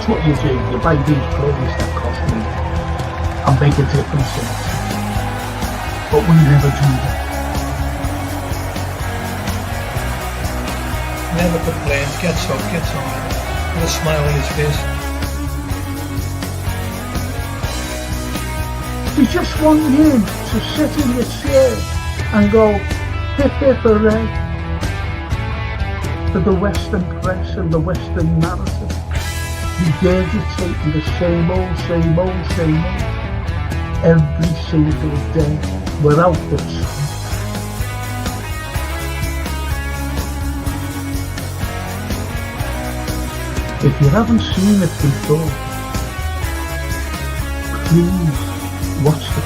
That's what you do. You buy these players that cost money and make a difference in it. But we never do that. Never complains, gets up, gets on, with a smile on his face. We just want you to sit in your chair and go, hip hip hooray, for the Western press and the Western narrative. Regurgitating the same old, same old, same old, every single day, without the sun. If you haven't seen it before, please watch the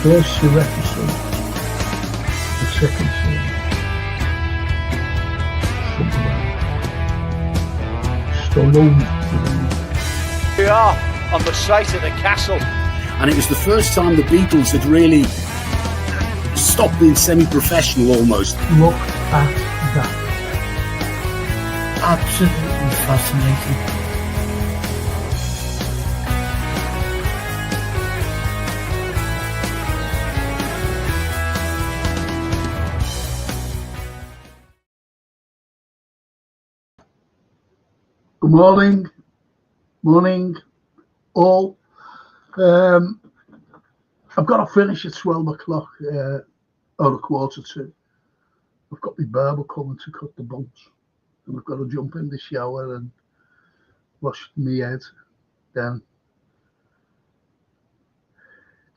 first few episodes, the second season, something like Stallone. We are on the site of the castle. And it was the first time the Beatles had really stopped being semi-professional almost. Look at that. Absolutely fascinating. Good morning, all. I've got to finish at 12 o'clock, or a quarter to. I've got my barber coming to cut the bones. And I've got to jump in the shower and wash my head, then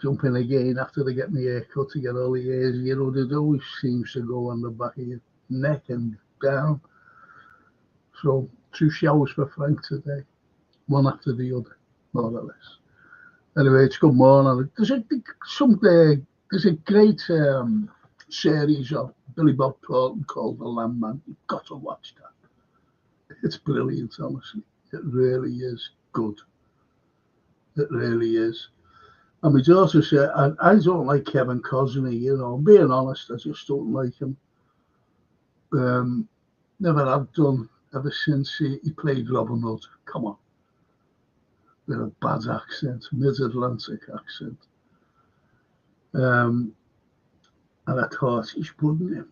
jump in again after they get my hair cut to get all the hairs. You know, it always seems to go on the back of your neck and down. So 2 showers for Frank today, one after the other, more or less. Anyway, it's good morning. There's a great series of Billy Bob Thornton called The Landman. You've got to watch that. It's brilliant, honestly. It really is good. It really is. And my daughter said, I don't like Kevin Costner, you know, I'm being honest, I just don't like him. Never have done ever since he played Robin Hood. Come on. With a bad accent, mid-Atlantic accent. And I thought, he's pudding him.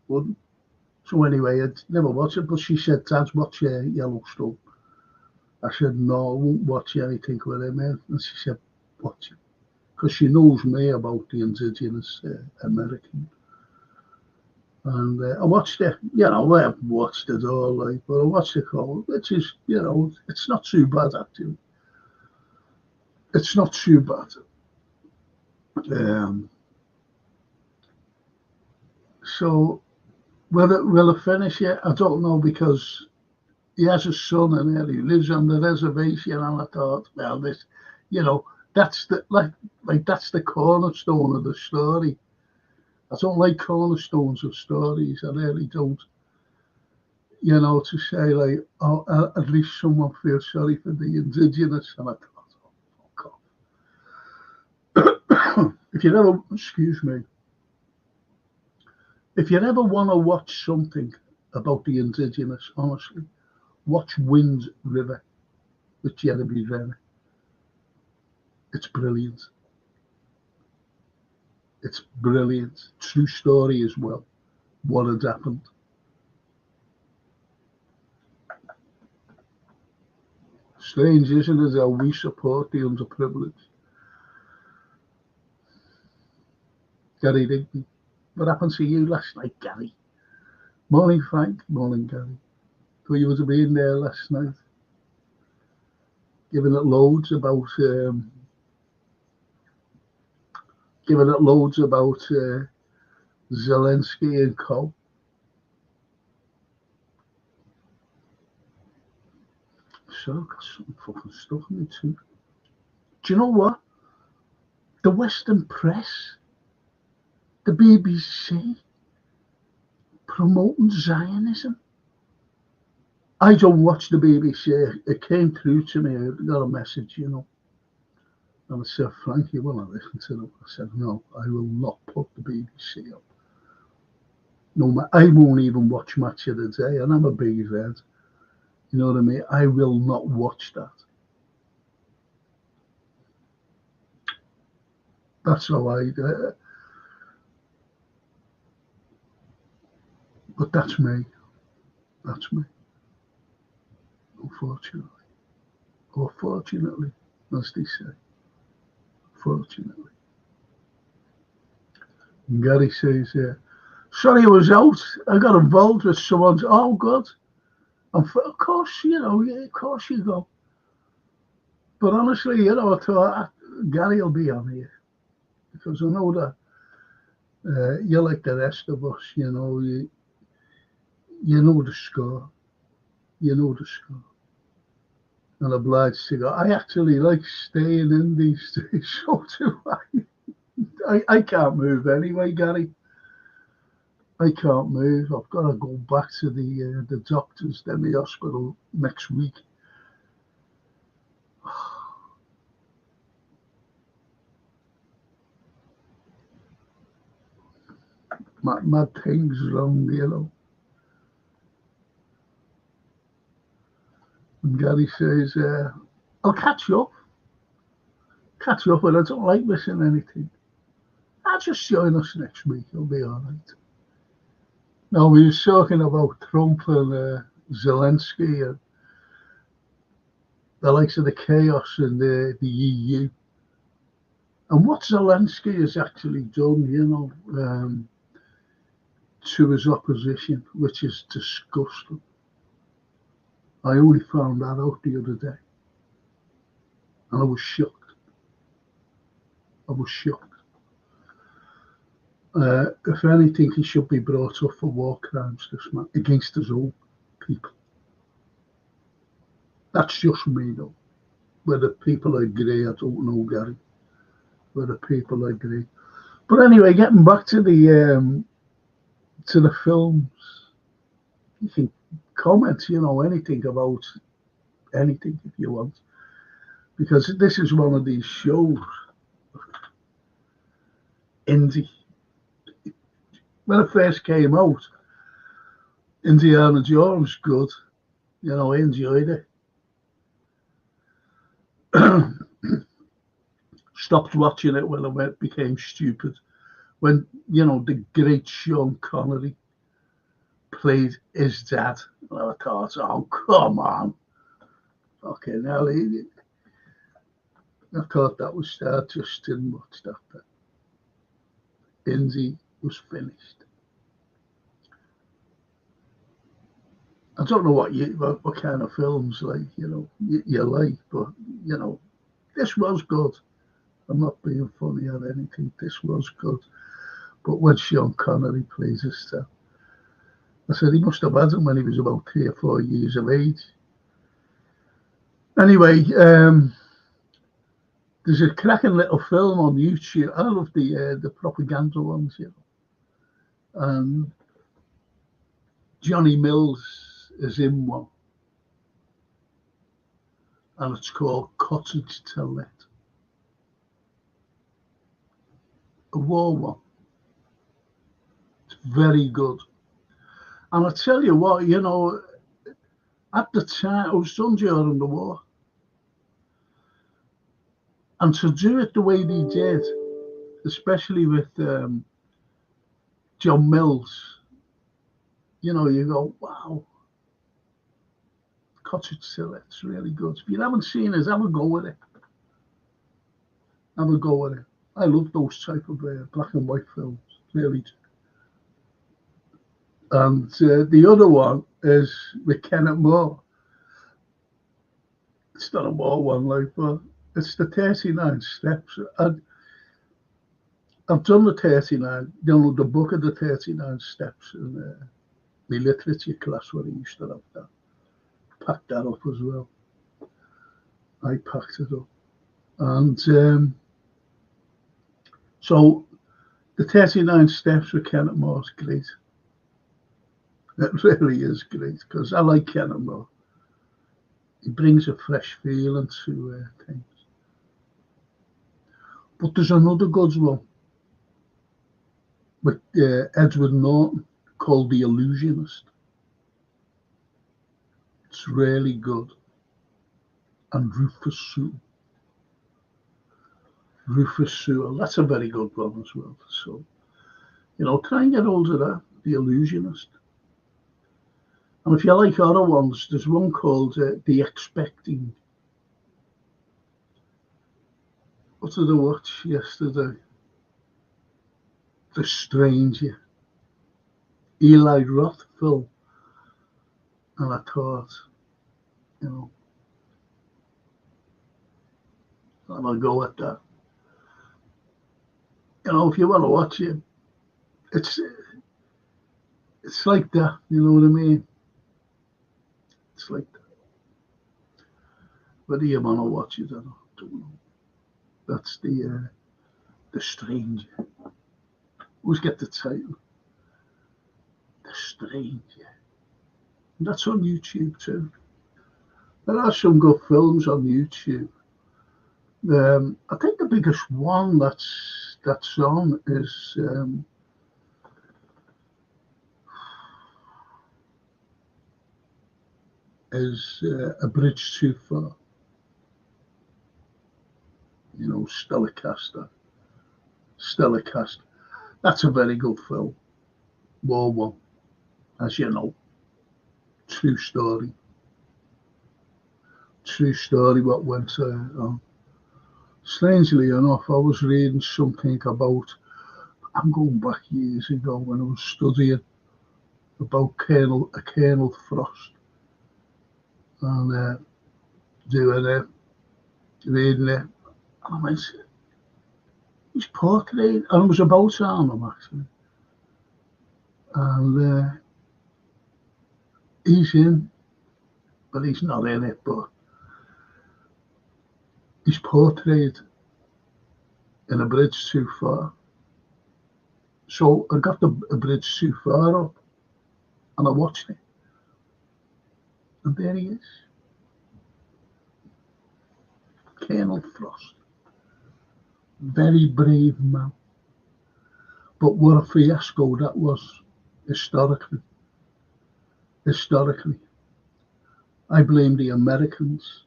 Wouldn't. So anyway, I'd never watched it, but she said, Dad, watch Yellowstone. I said, no, I won't watch anything with him in. And she said, watch it. Because she knows me about the indigenous American. And I watched it, you know, I haven't watched it all, like, but I watched it all, which is, you know, it's not too bad, actually. It's not too bad. So, will it finish yet? I don't know, because he has a son in there, he lives on the reservation, and I thought, well, this, you know, that's the, like that's the cornerstone of the story. I don't like cornerstones of stories, I really don't. You know, to say like, oh, at least someone feels sorry for the indigenous, and I thought, oh, God. If you ever, excuse me, if you ever want to watch something about the indigenous, honestly, watch Wind River with Jeremy Renner. It's brilliant. It's brilliant. True story as well. What had happened. Strange, isn't it, how we support the underprivileged? Gary Rigby. What happened to you last night, Gary? Morning, Frank. Morning, Gary. Thought you would have been there last night. Giving it loads about Zelensky and co. So I've got some fucking stuff in me too. Do you know what? The Western press, the BBC, promoting Zionism. I don't watch the BBC. It came through to me. I got a message, you know. And I said, Frank, you want to listen to them? I said, no, I will not put the BBC up. No, I won't even watch Match of the Day, and I'm a big red. You know what I mean? I will not watch that. That's how but that's me. That's me. Unfortunately. Or fortunately, as they say. Fortunately. And Gary says, sorry I was out. I got involved with someone's, oh God. And of course, of course you go. But honestly, I thought Gary will be on here. Because I know that you're like the rest of us, you know the score. You know the score. And obliged to go. I actually like staying in these days, so do I can't move anyway, Gary. I can't move. I've got to go back to the doctors, then the hospital next week. My thing's wrong, And Gary says, I'll catch you up. But I don't like missing anything. I'll just join us next week. It'll be all right. Now, we were talking about Trump and Zelensky and the likes of the chaos in the EU. And what Zelensky has actually done, to his opposition, which is disgusting. I only found that out the other day. And I was shocked. If anything, he should be brought up for war crimes, this man, against his own people. That's just me, though. Whether people agree, I don't know, Gary. Whether people agree. But anyway, getting back to the films, you can comment, anything about anything if you want. Because this is one of these shows, indie. When it first came out, Indiana Jones good. I enjoyed it. Stopped watching it when it became stupid. When, the great Sean Connery played his dad. And I thought, oh, come on. Okay, now I thought that was I just didn't watch that. Indy was finished. I don't know what kind of films you like, but this was good. I'm not being funny or anything. This was good. But when Sean Connery plays his dad, I said he must have had him when he was about 3 or 4 years of age. Anyway, there's a cracking little film on YouTube. I love the propaganda ones, And Johnny Mills is in one. And it's called Cottage to Let. A war one. It's very good. And I tell you what, at the time, I was done during the war. And to do it the way they did, especially with John Mills, you go, wow. Cottage to Let, it's really good. If you haven't seen it, have a go with it. Have a go with it. I love those type of black and white films, really. And the other one is with Kenneth Moore. It's not a Moore one, but it's the 39 Steps. And I've done the 39, the book of the 39 Steps in my literature class where I used to have that. Packed that up as well. I packed it up. And so the 39 Steps with Kenneth Moore is great. It really is great because I like Kenneth Moore. He brings a fresh feeling to things. But there's another good one with Edward Norton called The Illusionist. It's really good. And Rufus Sewell, that's a very good one as well. So, try and get hold of that, The Illusionist. And if you like other ones, there's one called The Expecting. What did I watch yesterday? The Stranger. Eli Roth film. And I thought, I'll go at that. If you want to watch it, it's like that. You know what I mean? It's like that. Whether you want to watch it or not, I don't know. That's the Stranger. Always get the title. The Stranger. And that's on YouTube too. There are some good films on YouTube. I think the biggest one that's on is A Bridge Too Far. Stellar cast. That's a very good film. War One, as you know. True story. What went on. Strangely enough, I was reading something about, I'm going back years ago when I was studying about Colonel Frost, and doing it, reading it, and I went, he's portrayed, and it was about Arnhem actually, and he's in, but he's not in it, but he's portrayed in A Bridge Too Far. So I got A Bridge Too Far up, and I watched it, and there he is, Colonel Frost, very brave man, but what a fiasco that was historically. I blame the Americans,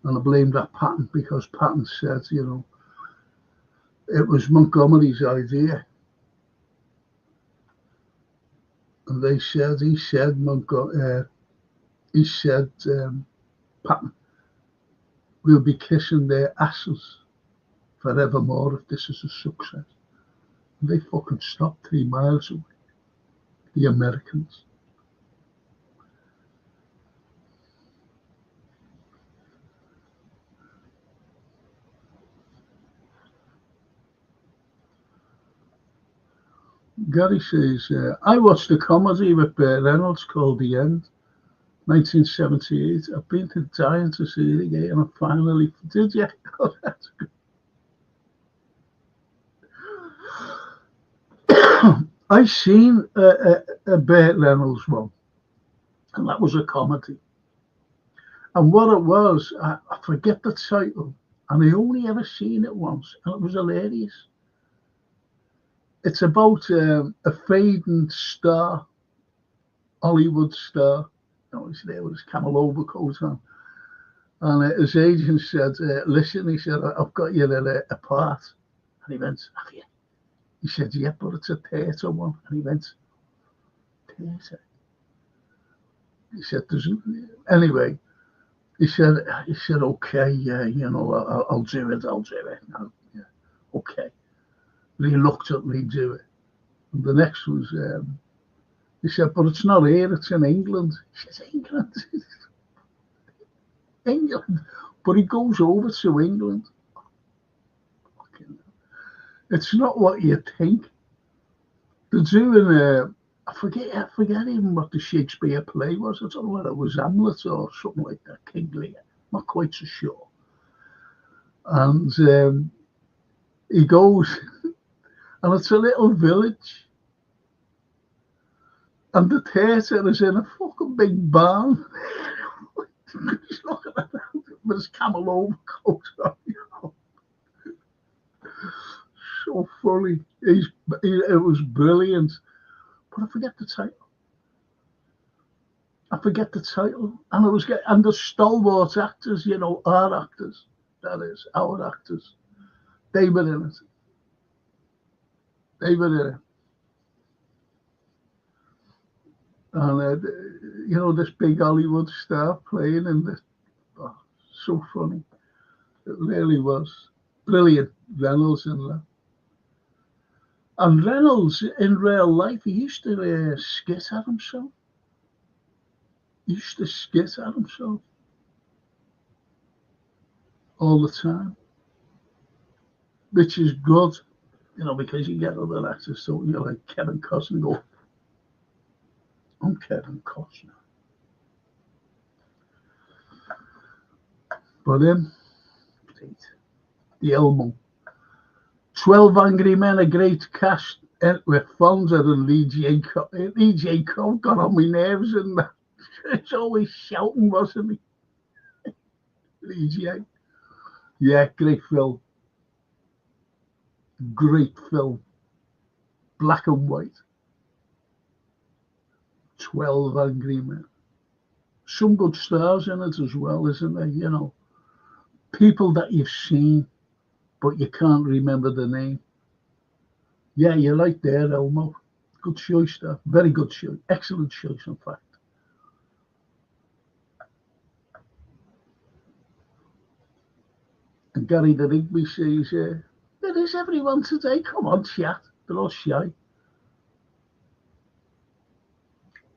and I blame that Patton, because Patton said, it was Montgomery's idea. And he said, Patton, we'll be kissing their asses forevermore if this is a success. And they fucking stopped 3 miles away, the Americans. Gary says, I watched a comedy with Burt Reynolds called The End, 1978. I've been dying to see it again, and I finally did. Yeah, oh, that's good. I seen a Burt Reynolds one, and that was a comedy. And what it was, I forget the title, and I only ever seen it once, and it was hilarious. It's about a fading star, Hollywood star. He's there with his camel overcoat on. And his agent said, listen, he said, I've got you a part. And he went, have you? He said, yeah, but it's a theatre one. And he went, theatre? He said, anyway, he said, okay, yeah, I'll do it. No, yeah, okay. But he looked at me do it. And the next was, he said, but it's not here, it's in England. He says, England? England? But he goes over to England. It's not what you think. They're doing, I forget even what the Shakespeare play was. I don't know whether it was Hamlet or something like that, King Lear. Not quite so sure. And he goes, and it's a little village. And the theatre is in a fucking big barn. He's looking at that with his camel overcoat on. So funny. It was brilliant. But I forget the title. I forget the title, and and the stalwart actors, our actors, that is, our actors, they were in it. They were in it. And, this big Hollywood star playing in this. Oh, so funny. It really was. Brilliant. Reynolds in that. And Reynolds, in real life, he used to skit at himself. He used to skit at himself all the time, which is good, because you get other actors, so like Kevin Costner go, I'm Kevin Costner. But the Elmo. 12 Angry Men, a great cast with Fonda and Lee J. Cole. Lee J. Cole got on my nerves, and it's always shouting, wasn't he? Lee J. Yeah, great film. Great film. Black and white. 12 Angry Men. Some good stars in it as well, isn't there? People that you've seen, but you can't remember the name. Yeah, you're right there, Elmo. Good choice there. Very good choice. Excellent choice, in fact. And Gary the Rigby says, there is everyone today. Come on, chat. They're all shy.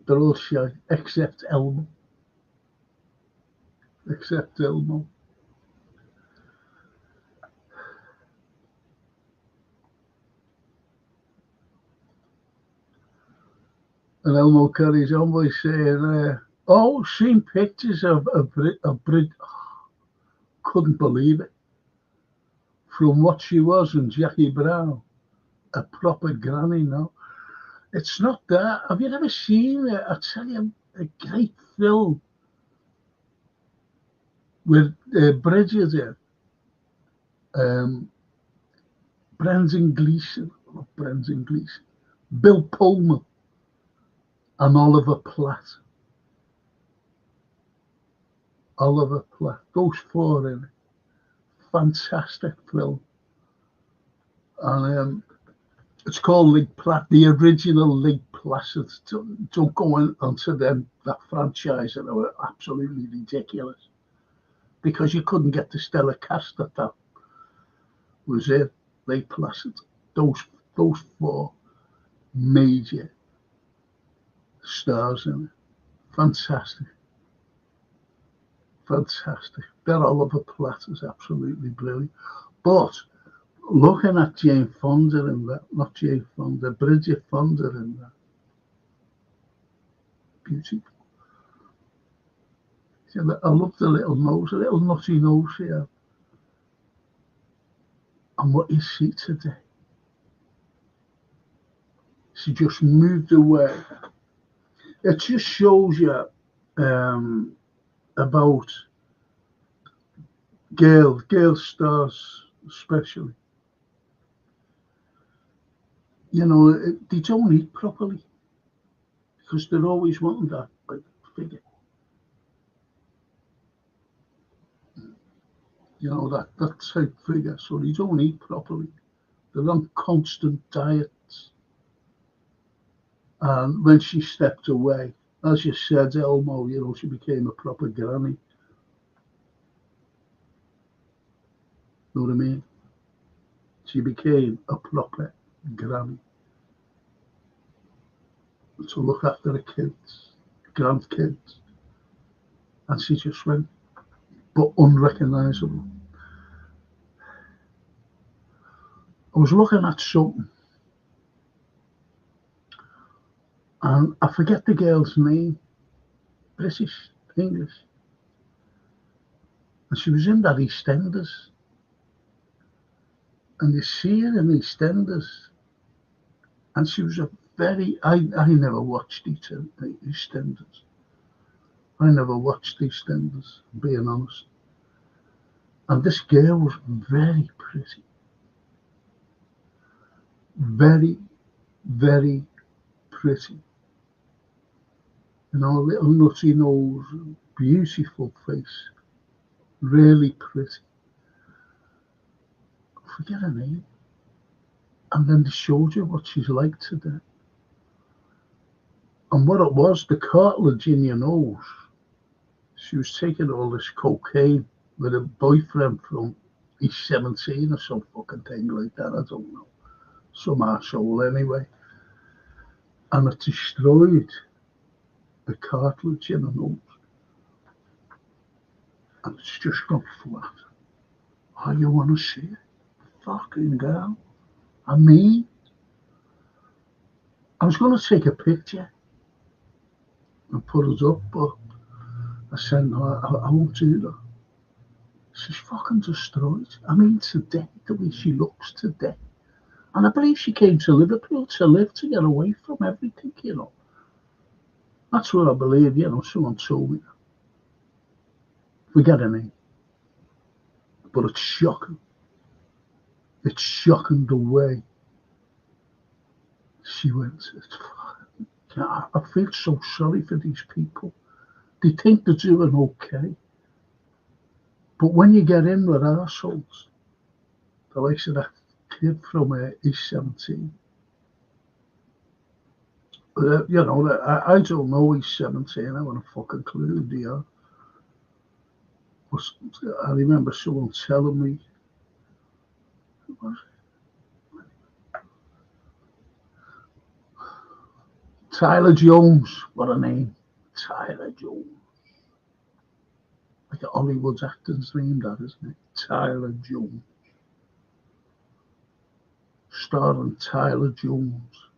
They're all shy, except Elmo. Except Elmo. And Elmo carries on by saying, seen pictures of Brit. Couldn't believe it. From what she was and Jackie Brown, a proper granny now. It's not that. Have you ever seen it? I tell you, a great film with Bridget in. Brendan Gleeson, Bill Pullman, and Oliver Platt. Those four in it. Fantastic film. And it's called Lake Placid, the original Lake Placid. Don't go onto that franchise, and they were absolutely ridiculous. Because you couldn't get the stellar cast that was it. Lake Placid. Those four major stars in it. Fantastic. That Oliver Platt is absolutely brilliant. But looking at Jane Fonda in that, not Jane Fonda, Bridget Fonda in that. Beautiful. I love the little nose, a little nutty nose here. And what is she today? She just moved away. It just shows you about girl stars especially. They don't eat properly because they're always wanting that big figure. That type figure. So they don't eat properly. They're on constant diets. And when she stepped away, as you said, Elmo, she became a proper granny. Know what I mean? She became a proper granny. To look after the kids, grandkids. And she just went, but unrecognisable. I was looking at something, and I forget the girl's name, British, English. And she was in that EastEnders. And you see her in EastEnders. And she was I never watched EastEnders. Being honest. And this girl was very pretty. Very, very pretty. little nutty nose, beautiful face, really pretty. I forget her name. And then they showed you what she's like today. And what it was, the cartilage in your nose, she was taking all this cocaine with a boyfriend from he's 17 or some fucking thing like that, I don't know. Some arsehole anyway. And it destroyed the cartilage in her nose. And it's just gone flat. Oh, you want to see it? Fucking girl. I mean, I was going to take a picture and put it up, but I said, no, I won't do that. She's fucking destroyed. I mean, today, the way she looks today. And I believe she came to Liverpool to live, to get away from everything. That's what I believe, someone told me. Forget her name. But it's shocking. It's shocking the way she went. I feel so sorry for these people. They think they're doing okay. But when you get in with arseholes, the likes of that kid from East 17, I don't know he's 17, I haven't a fucking clue, do you? But I remember someone telling me, who was it? Tyler Jones, what a name. Tyler Jones. Like a Hollywood actor's name, that, isn't it? Tyler Jones. Starring Tyler Jones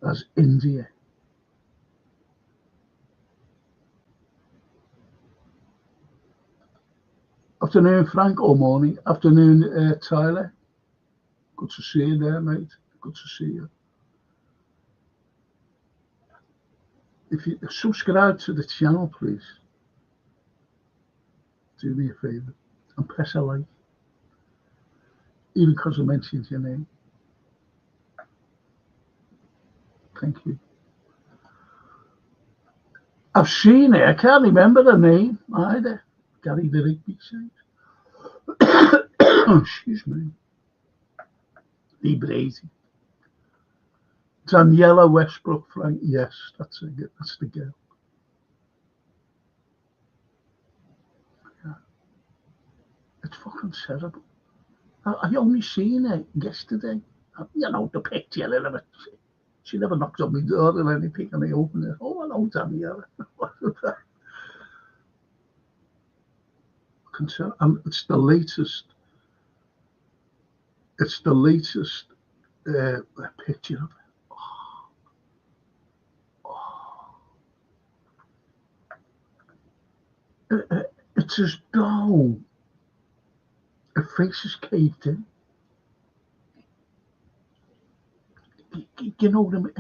as India. Afternoon, Frank, or morning. Afternoon, Tyler. Good to see you there, mate. Good to see you. If you subscribe to the channel, please, do me a favour and press a like, even because I mentioned your name. Thank you. I've seen it. I can't remember the name either. Gary the Rigby said. Excuse me. Lee Brady. Daniela Westbrook, Frank. Yes, that's the girl. Yeah. It's fucking terrible. I only seen it yesterday. The picture a little bit. She never knocked on my door or anything, and I opened it. Oh, hello, Daniela. And it's the latest. It's the latest picture of it. It's as though her face is caved in. You know what I mean?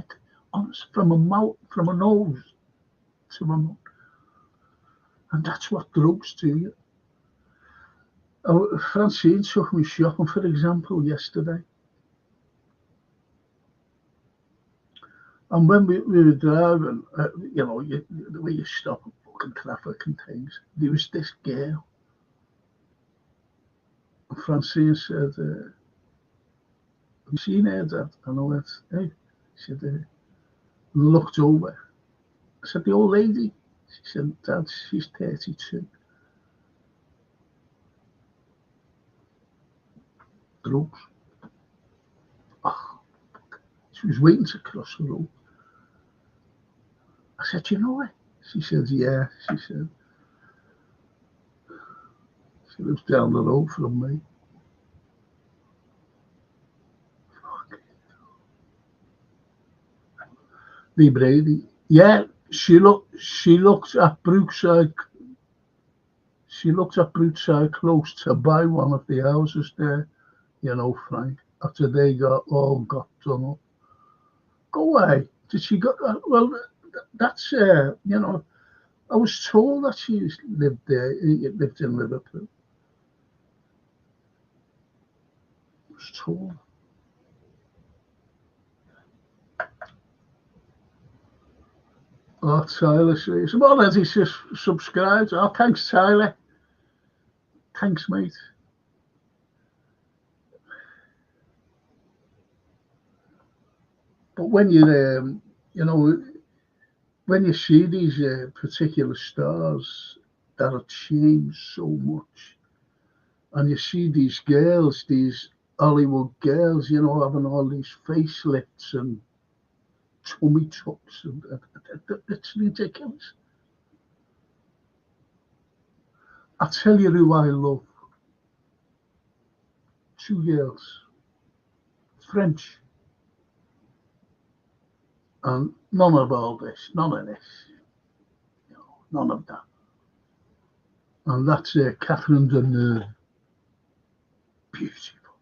From a mouth, from a nose to a mouth. And that's what drugs do you. Francine took me shopping, for example, yesterday. And when we were driving, the way you stop at fucking traffic and things, there was this girl. And Francine said, have you seen her, Dad? And I went, hey. She said, looked over. I said, the old lady? She said, Dad, she's 32. Drugs. Oh, she was waiting to cross the road. I said, you know her? She said, yeah. She said, she lives down the road from me. Lee Brady. Yeah, she looked at Brookside. She looked at Brookside close to buy one of the houses there, Frank, after they got done up. Go away. Did she go? Well, that's, I was told that she lived there, lived in Liverpool. I was told. Oh, Tyler says, I'm already subscribed. Oh, thanks, Tyler. Thanks, mate. But when you know, when you see these particular stars that have changed so much, and you see these girls, these Hollywood girls, having all these facelifts and tummy tucks, and it's ridiculous. I tell you who I love. Two girls, French, and none of all this, none of this, none of that. And that's Catherine Deneuve. Beautiful.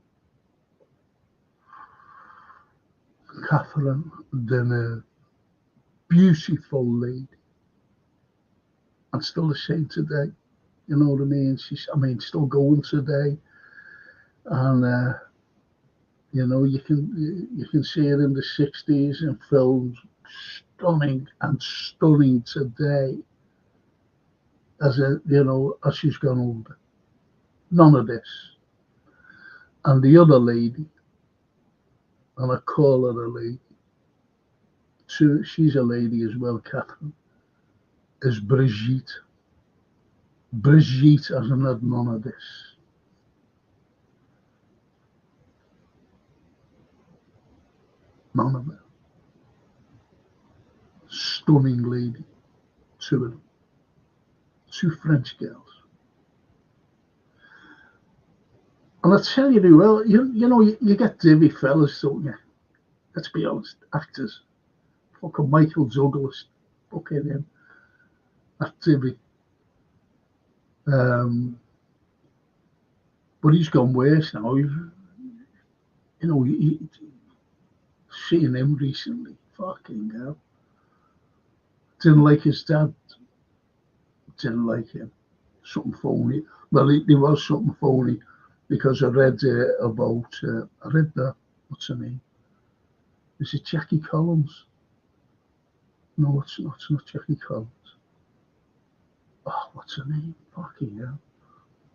Catherine Deneuve. Beautiful lady. And still the same today. You know what I mean? Still going today. And, you can see it in the 60s in films. Stunning and stunning today. As she's gone older. None of this. And the other lady, and I call her a lady, she's a lady as well, Catherine, is Brigitte. Brigitte hasn't had none of this. None of it. Stunning lady. Two of them. Two French girls. And I tell you, well, you get divvy fellas, don't you? Let's be honest, actors. Fucking Michael Douglas. Fucking him. That divvy. But he's gone worse now. Seeing him recently. Fucking hell. Didn't like his dad. Didn't like him. Something phony. Well, there was something phony because I read about. I read that. What's her name? Is it Jackie Collins? No, it's not. It's not Jackie Collins. Oh, what's her name? Fucking hell.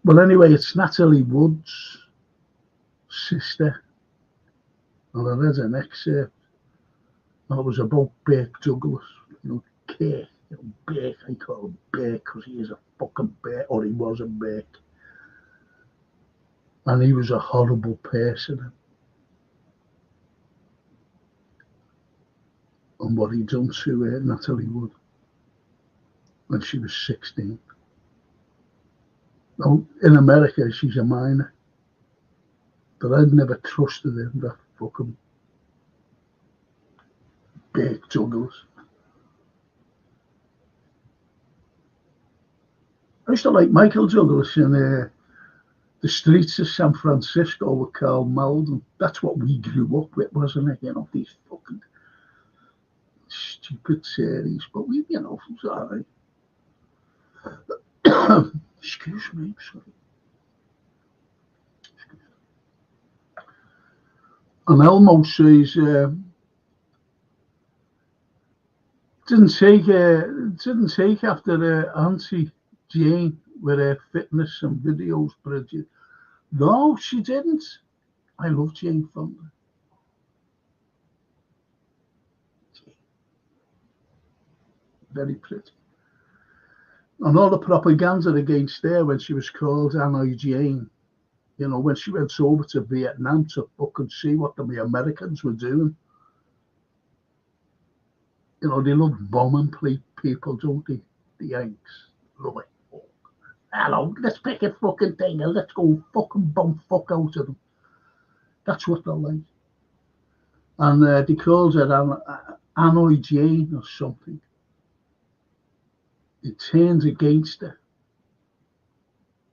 Well, anyway, it's Natalie Wood's sister. And I read an excerpt. And it was about Burke Douglas. Burke. Burke. I call him Burke because he is a fucking Burke, or he was a Burke. And he was a horrible person. And what he done to Natalie Wood when she was 16. Now, in America, she's a minor. But I'd never trusted him, that fucking Burke Douglas. I used to like Michael Douglas in the streets of San Francisco with Carl Malden. That's what we grew up with, wasn't it? These fucking stupid series. But it was all right. Excuse me, sorry. And Elmo says, didn't take after Auntie Jane with her fitness and videos, Bridget. No, she didn't. I love Jane Fonda. Very pretty. And all the propaganda against her when she was called Annie Jane, when she went over to Vietnam to fucking see what the Americans were doing. They love bombing people, don't they? The Yanks. Love it. Hello, let's pick a fucking thing and let's go fucking bomb fuck out of them. That's what they're like. And they called her Annie Jane or something. It turned against her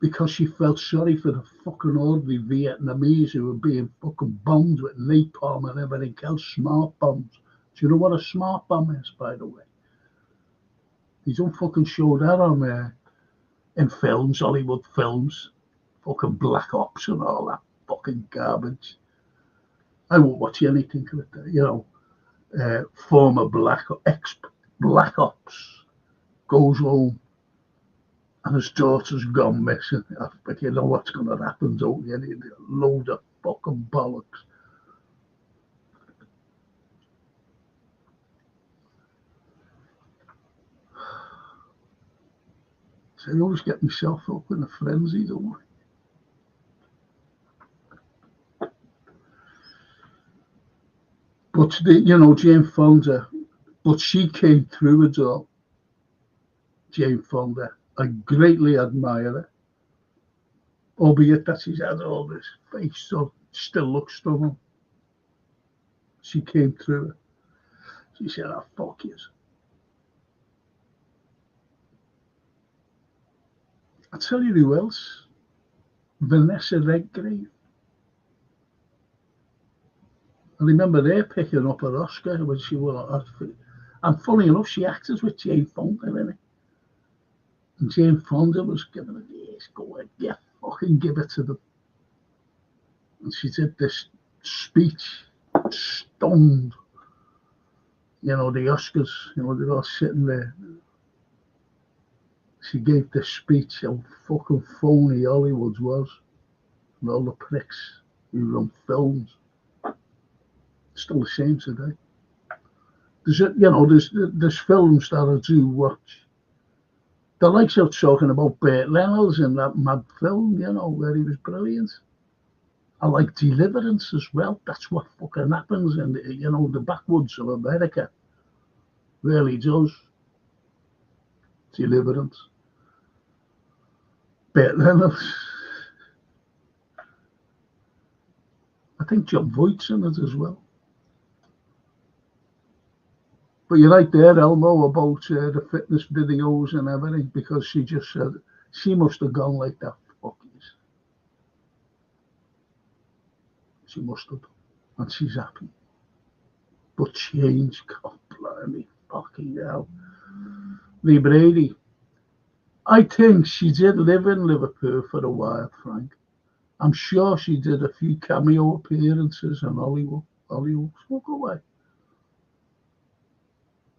because she felt sorry for the fucking ordinary Vietnamese who were being fucking bombed with napalm and everything else, smart bombs. Do you know what a smart bomb is, by the way? They don't fucking show that on in films, Hollywood films, fucking Black Ops and all that fucking garbage. I won't watch anything of it, former Black Black Ops, goes home, and his daughter's gone missing. But you know what's going to happen, don't you? A load of fucking bollocks. So I always get myself up in a frenzy, don't I? But, Jane Fonda, but she came through it all. Jane Fonda. I greatly admire her. Albeit that she's had all this face, so still looks stunning. She came through it. She said, "Oh, fuck yous." I tell you who else. Vanessa Redgrave. I remember her picking up her Oscar when she won. And funny enough, she acted with Jane Fonda in it. And Jane Fonda was giving her, "Yes, go ahead, yeah, fucking give it to them." And she did this speech, stunned. The Oscars, they're all sitting there. She gave this speech how fucking phony Hollywood was. And all the pricks who run films. Still the same today. There's films that I do watch. The likes of talking about Burt Reynolds in that mad film, where he was brilliant. I like Deliverance as well. That's what fucking happens in the backwoods of America. Really does. Deliverance. Burt Reynolds. I think John Voight's in it as well. But you're right there, Elmo, about the fitness videos and everything, because she just said she must have gone like that. Fuck yes. She must have done. And she's happy. But change, God blimey, fucking hell. Lee Brady. I think she did live in Liverpool for a while, Frank. I'm sure she did a few cameo appearances in Hollywood. Walk away.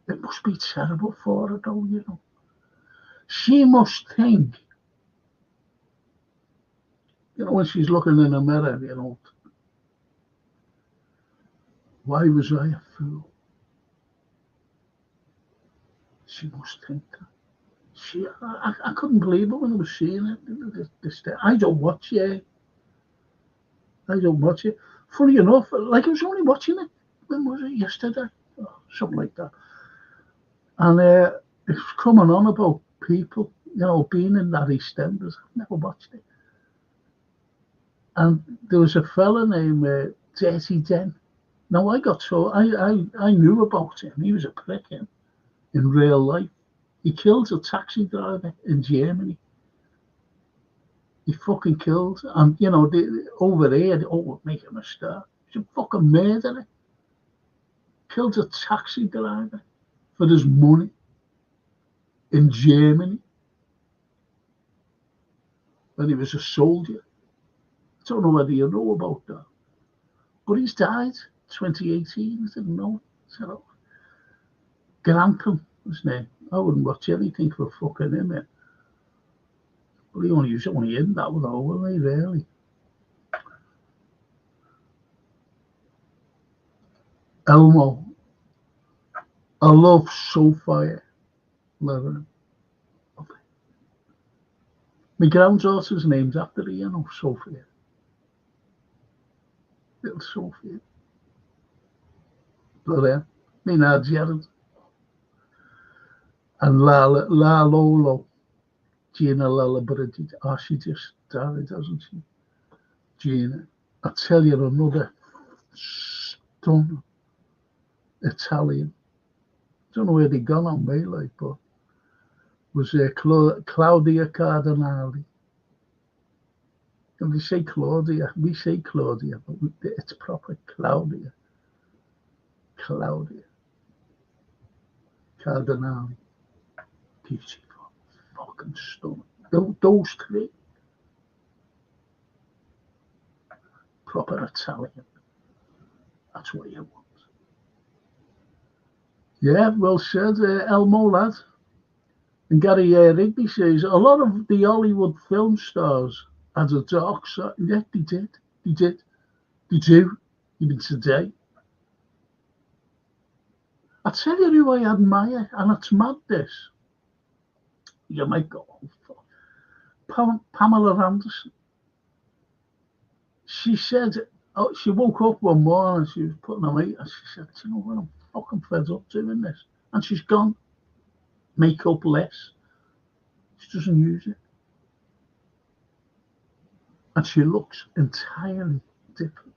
It must be terrible for her, though, She must think, when she's looking in the mirror, why was I a fool? She must think that. I couldn't believe it when I was seeing it. I don't watch it. I don't watch it. Funny enough, like I was only watching it. When was it? Yesterday? Something like that. And it's coming on about people, being in that EastEnders. I've never watched it. And there was a fella named Dirty Den. Now I knew about him. He was a prick in real life. He killed a taxi driver in Germany. He fucking killed, and over there, make him a star. He's a fucking murderer. Killed a taxi driver for his money in Germany when he was a soldier. I don't know whether you know about that, but he's died 2018. I didn't know. So, Grantham, his name. I wouldn't watch anything for fucking him. But he only in that with all, wasn't he, really? Elmo. I love Soulfire. Love him. My granddaughter's name's after her, Sophia. Little Sophia. But me now, Jared. And La Lolo. Gina Lala Bridget. Oh, she just died, doesn't she? Gina. I tell you, another stunning Italian. Don't know where they gone on me, like, but was Claudia Cardinali. And they say Claudia, we say Claudia, but it's proper Claudia. Claudia Cardinali. Beautiful. Fucking stunning. Those three. Proper Italian. That's what you want. Yeah, well said, Elmo lad. And Gary Rigby says a lot of the Hollywood film stars had a dark side. Yeah, they did. They did. They do. Even today. I tell you who I admire, and it's mad this. You might go, oh, fuck. Pamela Anderson. She said, oh, she woke up one morning, she was putting her meat, and she said, you know what, I'm fucking fed up doing this. And she's gone. Makeup less. She doesn't use it. And she looks entirely different.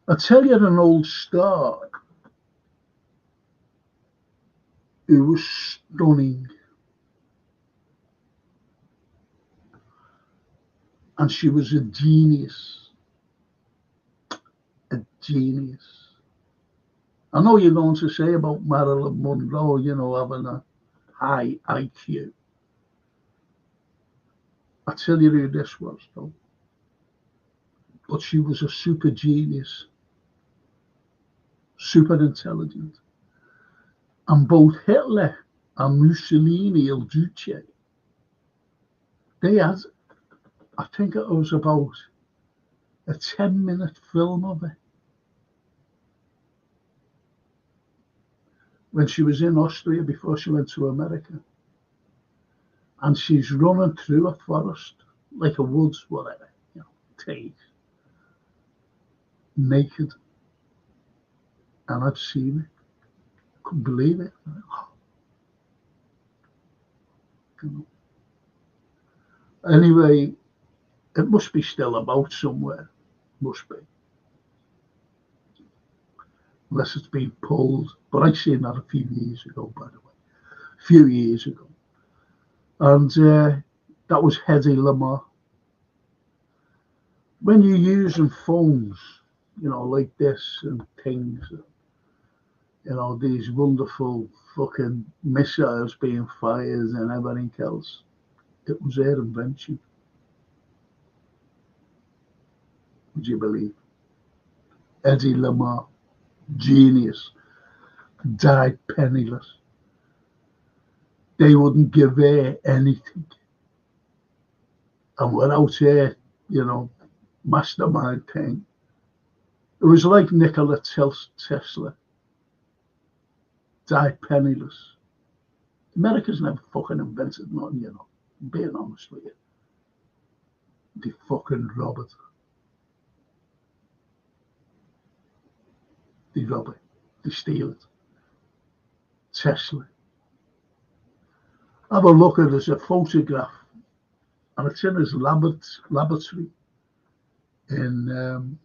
I tell you an old star who was stunning. And she was a genius. A genius. I know you're going to say about Marilyn Monroe, you know, having a high IQ. I tell you who this was, though. But she was a super genius, super intelligent. And both Hitler and Mussolini Il Duce, they had, I think it was about a 10-minute film of it. When she was in Austria before she went to America. And she's running through a forest, like a woods, whatever, you know, trees, naked. And I've seen it. Couldn't believe it. You know. Anyway, it must be still about somewhere. Must be. Unless it's been pulled. But I seen that a few years ago, by the way. A few years ago. And that was Hedy Lamarr. When you're using phones, you know, like this and things, you know, these wonderful fucking missiles being fired and everything else, it was their invention. Would you believe? Hedy Lamarr, genius, died penniless. They wouldn't give her anything. And without her, you know, mastermind thing, it was like Nikola Tesla, died penniless. America's never fucking invented nothing, you know, being honest with you. They fucking rob it. They rob it. They steal it. Tesla. Have a look at it as a photograph, and it's in his laboratory in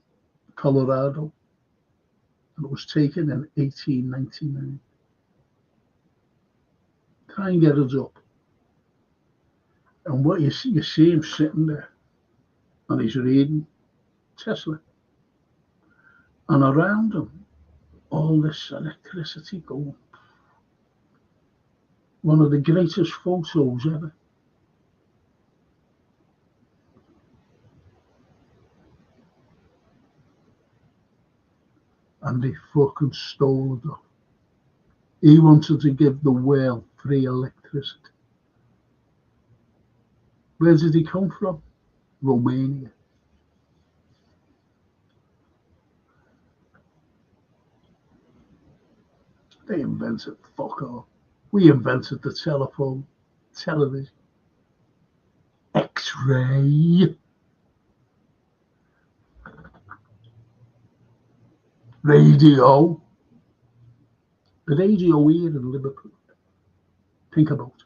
Colorado, and it was taken in 1899. Try and get it up. And what you see him sitting there, and he's reading Tesla. And around him, all this electricity going. One of the greatest photos ever. And they fucking stole it off. He wanted to give the world free electricity. Where did he come from? Romania. They invented fuck all. We invented the telephone, television, X-ray, radio. The radio here in Liverpool. Think about it.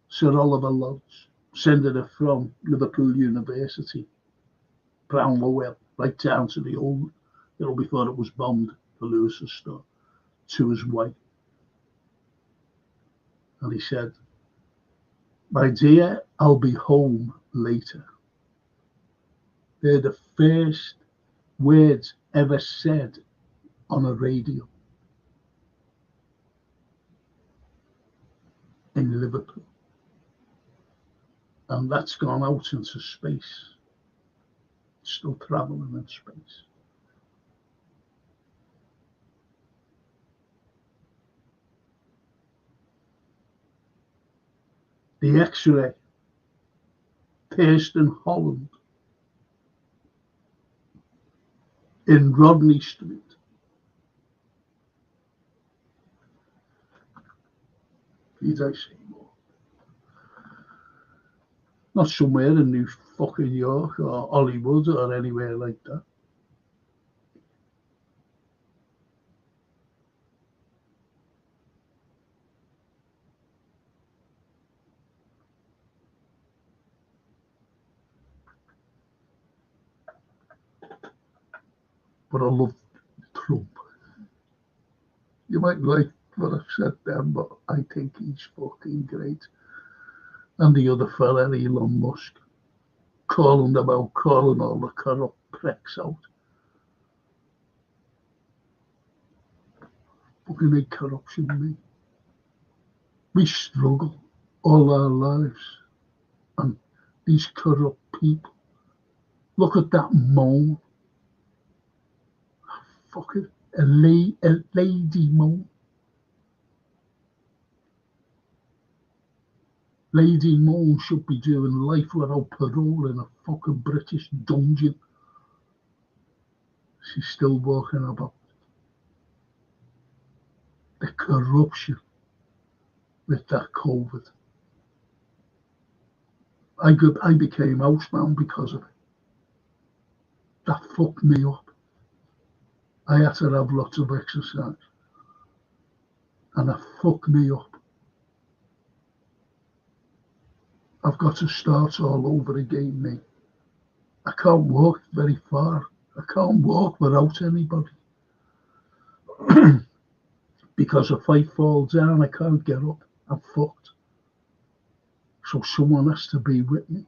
Sir Oliver Lodge sending it from Liverpool University, Brownlow Well, right down to the old, you know, before it was bombed, the Lewis's store, to his wife. And he said, "My dear, I'll be home later." They're the first words ever said on a radio in Liverpool. And that's gone out into space. still travelling in space. The X-ray, pierced in Holland, in Rodney Street. Did I say more? Not somewhere in New fucking York or Hollywood or anywhere like that. But I love Trump. You might like what I've said then, but I think he's fucking great. And the other fella, Elon Musk, calling all the corrupt pricks out. Fucking hate corruption, me. We struggle all our lives, and these corrupt people. Look at that moan. Fuck it, a lady moan. Lady Moan should be doing life without parole in a fucking British dungeon. She's still walking about. The corruption with that COVID. I became housebound because of it. That fucked me up. I had to have lots of exercise. And that fucked me up. I've got to start all over again, mate. I can't walk very far. I can't walk without anybody. Because if I fall down, I can't get up. I'm fucked. So someone has to be with me.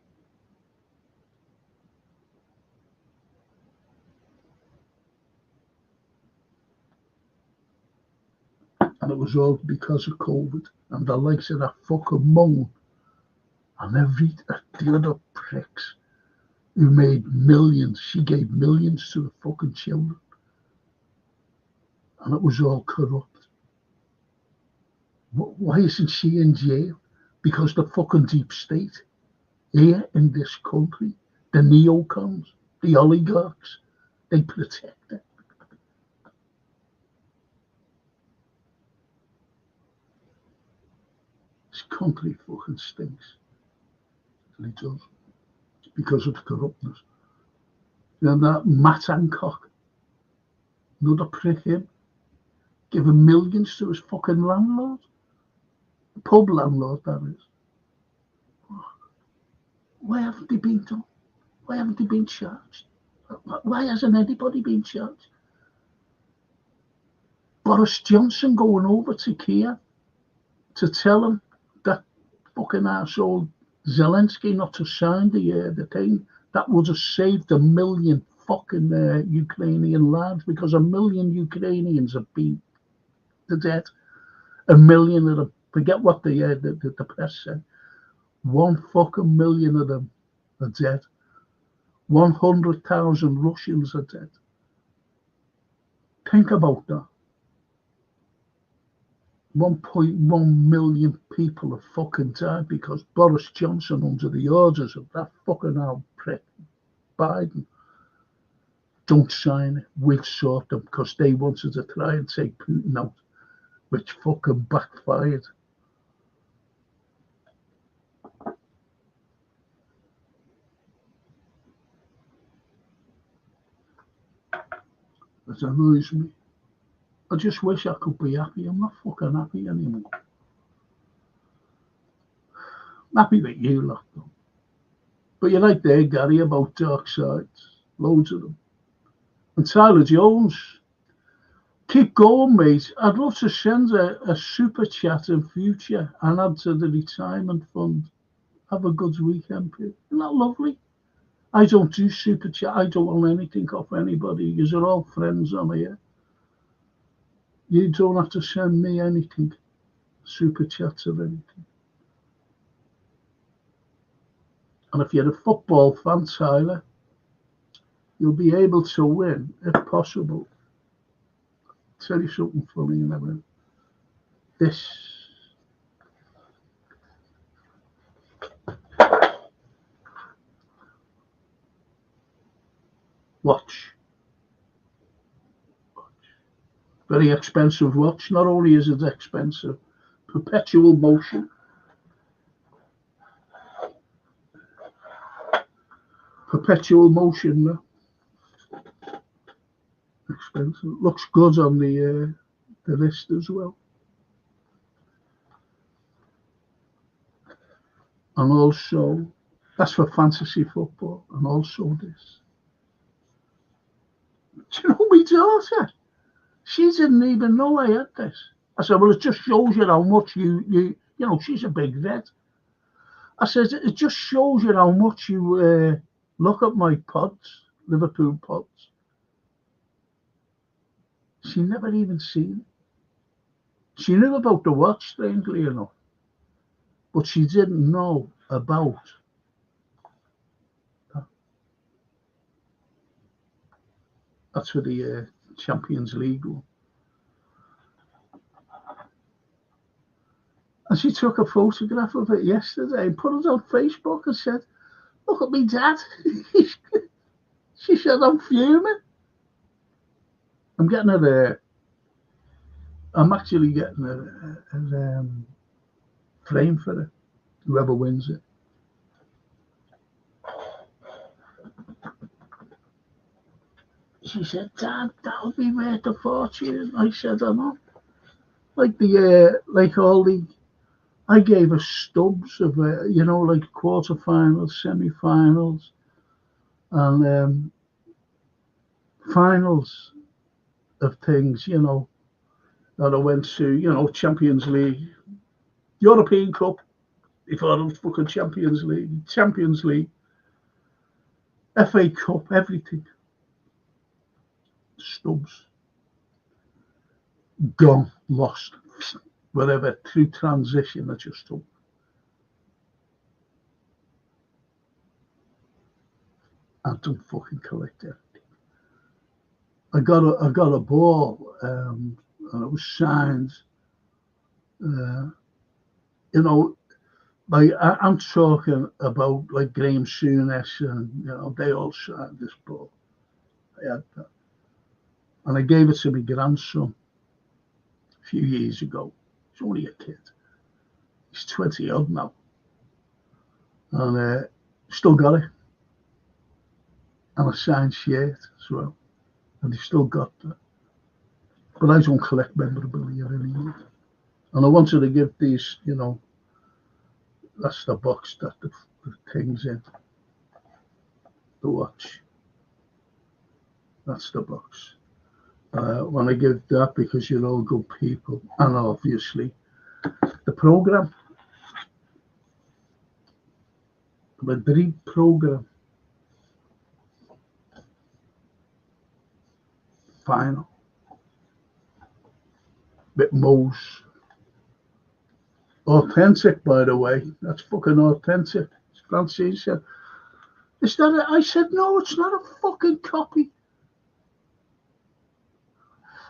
And it was all because of COVID and the likes of that fucking moan and the other pricks who made millions. She gave millions to the fucking children. And it was all corrupt. Why isn't she in jail? Because the fucking deep state here in this country, the neocons, the oligarchs, they protect her. This country fucking stinks. And it does. It's because of the corruptness. And that Matt Hancock, another prick him, giving millions to his fucking landlord. The pub landlord, that is. Why haven't they been done? Why haven't they been charged? Why hasn't anybody been charged? Boris Johnson going over to Kiev to tell him that fucking arsehole Zelensky not to sign the thing, that would have saved 1 million fucking Ukrainian lives, because 1 million Ukrainians have been dead. 1 million of them, forget what the press said, 1 fucking million of them are dead. 100,000 Russians are dead. Think about that. 1.1 million people have fucking died because Boris Johnson, under the orders of that fucking old prick Biden, don't sign it. We'll sort them, because they wanted to try and take Putin out, which fucking backfired. It annoys me. I just wish I could be happy. I'm not fucking happy anymore. I'm happy that you lot though. But you're right there, Gary, about dark sides. Loads of them. And Tyler Jones, keep going, mate. I'd love to send a super chat in future and add to the retirement fund. Have a good weekend, Pete. Isn't that lovely? I don't do super chat. I don't want anything off anybody. You're all friends on here. You don't have to send me anything. Super chats or anything. And if you're a football fan, Tyler, you'll be able to win, if possible. I'll tell you something funny and everything. This watch, very expensive watch. Not only is it expensive, perpetual motion. Perpetual motion, expensive. Looks good on the list as well. And also, that's for fantasy football. And also this. Do you know my daughter? She didn't even know I had this. I said, well, it just shows you how much you know, she's a big vet. I said, it just shows you how much you look at my pods, Liverpool pods. She never even seen it. She knew about the watch, strangely enough, but she didn't know about that. That's for the Champions League one. And she took a photograph of it yesterday and put it on Facebook and said, look at me, Dad. She said, I'm fuming. I'm getting her I'm actually getting a frame for it, whoever wins it. She said, Dad, that'll be worth a fortune. I said, I know. Like I gave her stubs of, you know, like quarterfinals, semi-finals, and finals of things, you know, that I went to, you know, Champions League, European Cup, before it was fucking Champions League, FA Cup, everything. Stubs. Gone, lost, whatever, through transition, I just took. I don't fucking collect it. I got a ball, and it was signed. You know, like I'm talking about like Graham Souness, and you know they all signed this ball. I had that, and I gave it to my grandson a few years ago. He's only a kid. He's 20 odd now, and still got it, and a signed shirt as well, and he still got that. But I don't collect memorabilia anymore. And I wanted to give these, you know, that's the box that the thing's in. The watch. That's the box. Want to give that because you're all good people. And obviously, the program. The Madrid program. Final. Bit Mo's. Authentic, by the way. That's fucking authentic. Francis said, is that it? I said, no, it's not a fucking copy.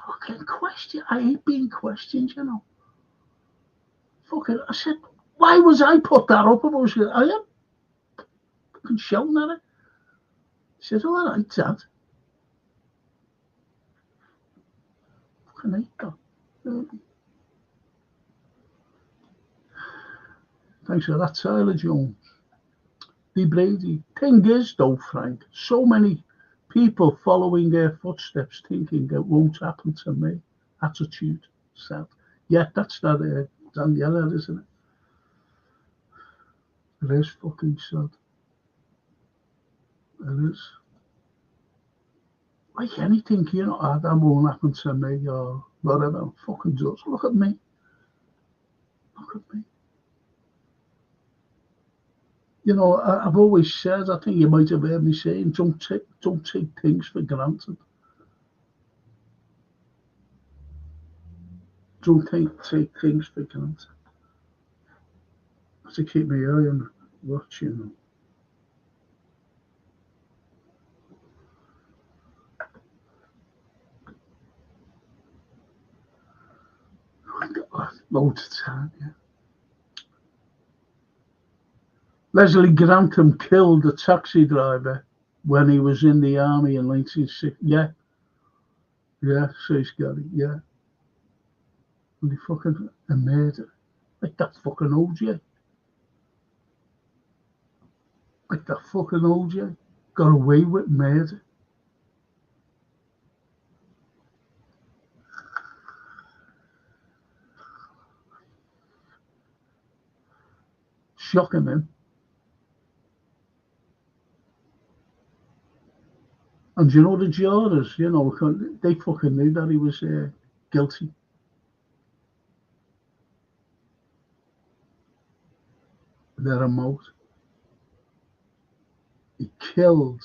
Fucking question. I hate being questioned, you know. Fucking, I said, why was I put that up? I am fucking shouting at it. He said, all right, Dad. Fucking hate that. Thanks for that, Tyler Jones. Lee Brady. Thing is, though, Frank, so many people following their footsteps thinking it won't happen to me. Attitude. Sad. Yeah, that's that Daniela, isn't it? It is fucking sad. It is. Like anything, you know, that won't happen to me or whatever. Fucking does. Look at me. Look at me. You know, I've always said, I think you might have heard me saying, don't take things for granted. Don't take things for granted. I have to keep my eye on watch, you know. Loads of time, yeah. Leslie Grantham killed a taxi driver when he was in the army in 1960. Yeah, says Gary, yeah. And he fucking a murder. Like that fucking OJ. Like that fucking OJ. Got away with murder. Shocking him. And you know the jurors, they fucking knew that he was guilty. They're remote. He killed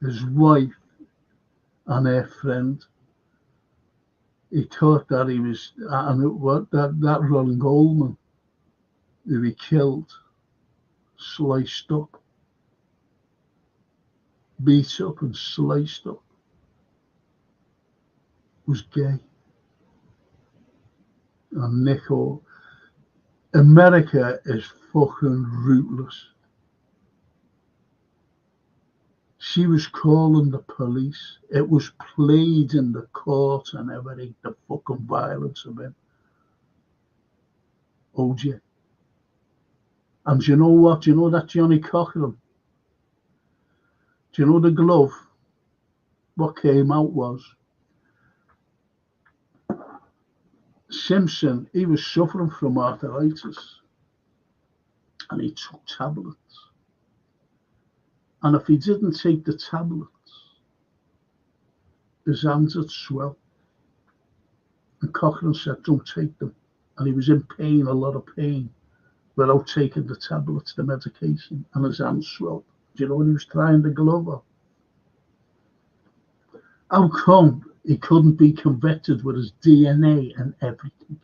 his wife and her friend. He thought that he was, and that Ron Goldman, who he killed, sliced up, beat up and sliced up, was gay. And Nico, America is fucking ruthless. She was calling the police. It was played in the court and everything, the fucking violence of him. OJ. And do you know what? Do you know that Johnny Cochran? Do you know the glove? What came out was Simpson, he was suffering from arthritis and he took tablets. And if he didn't take the tablets, his hands would swell. And Cochran said, don't take them. And he was in pain, a lot of pain, without taking the tablets, the medication, and his hands swelled. Do you know when he was trying the glove off? How come he couldn't be convicted with his DNA and everything?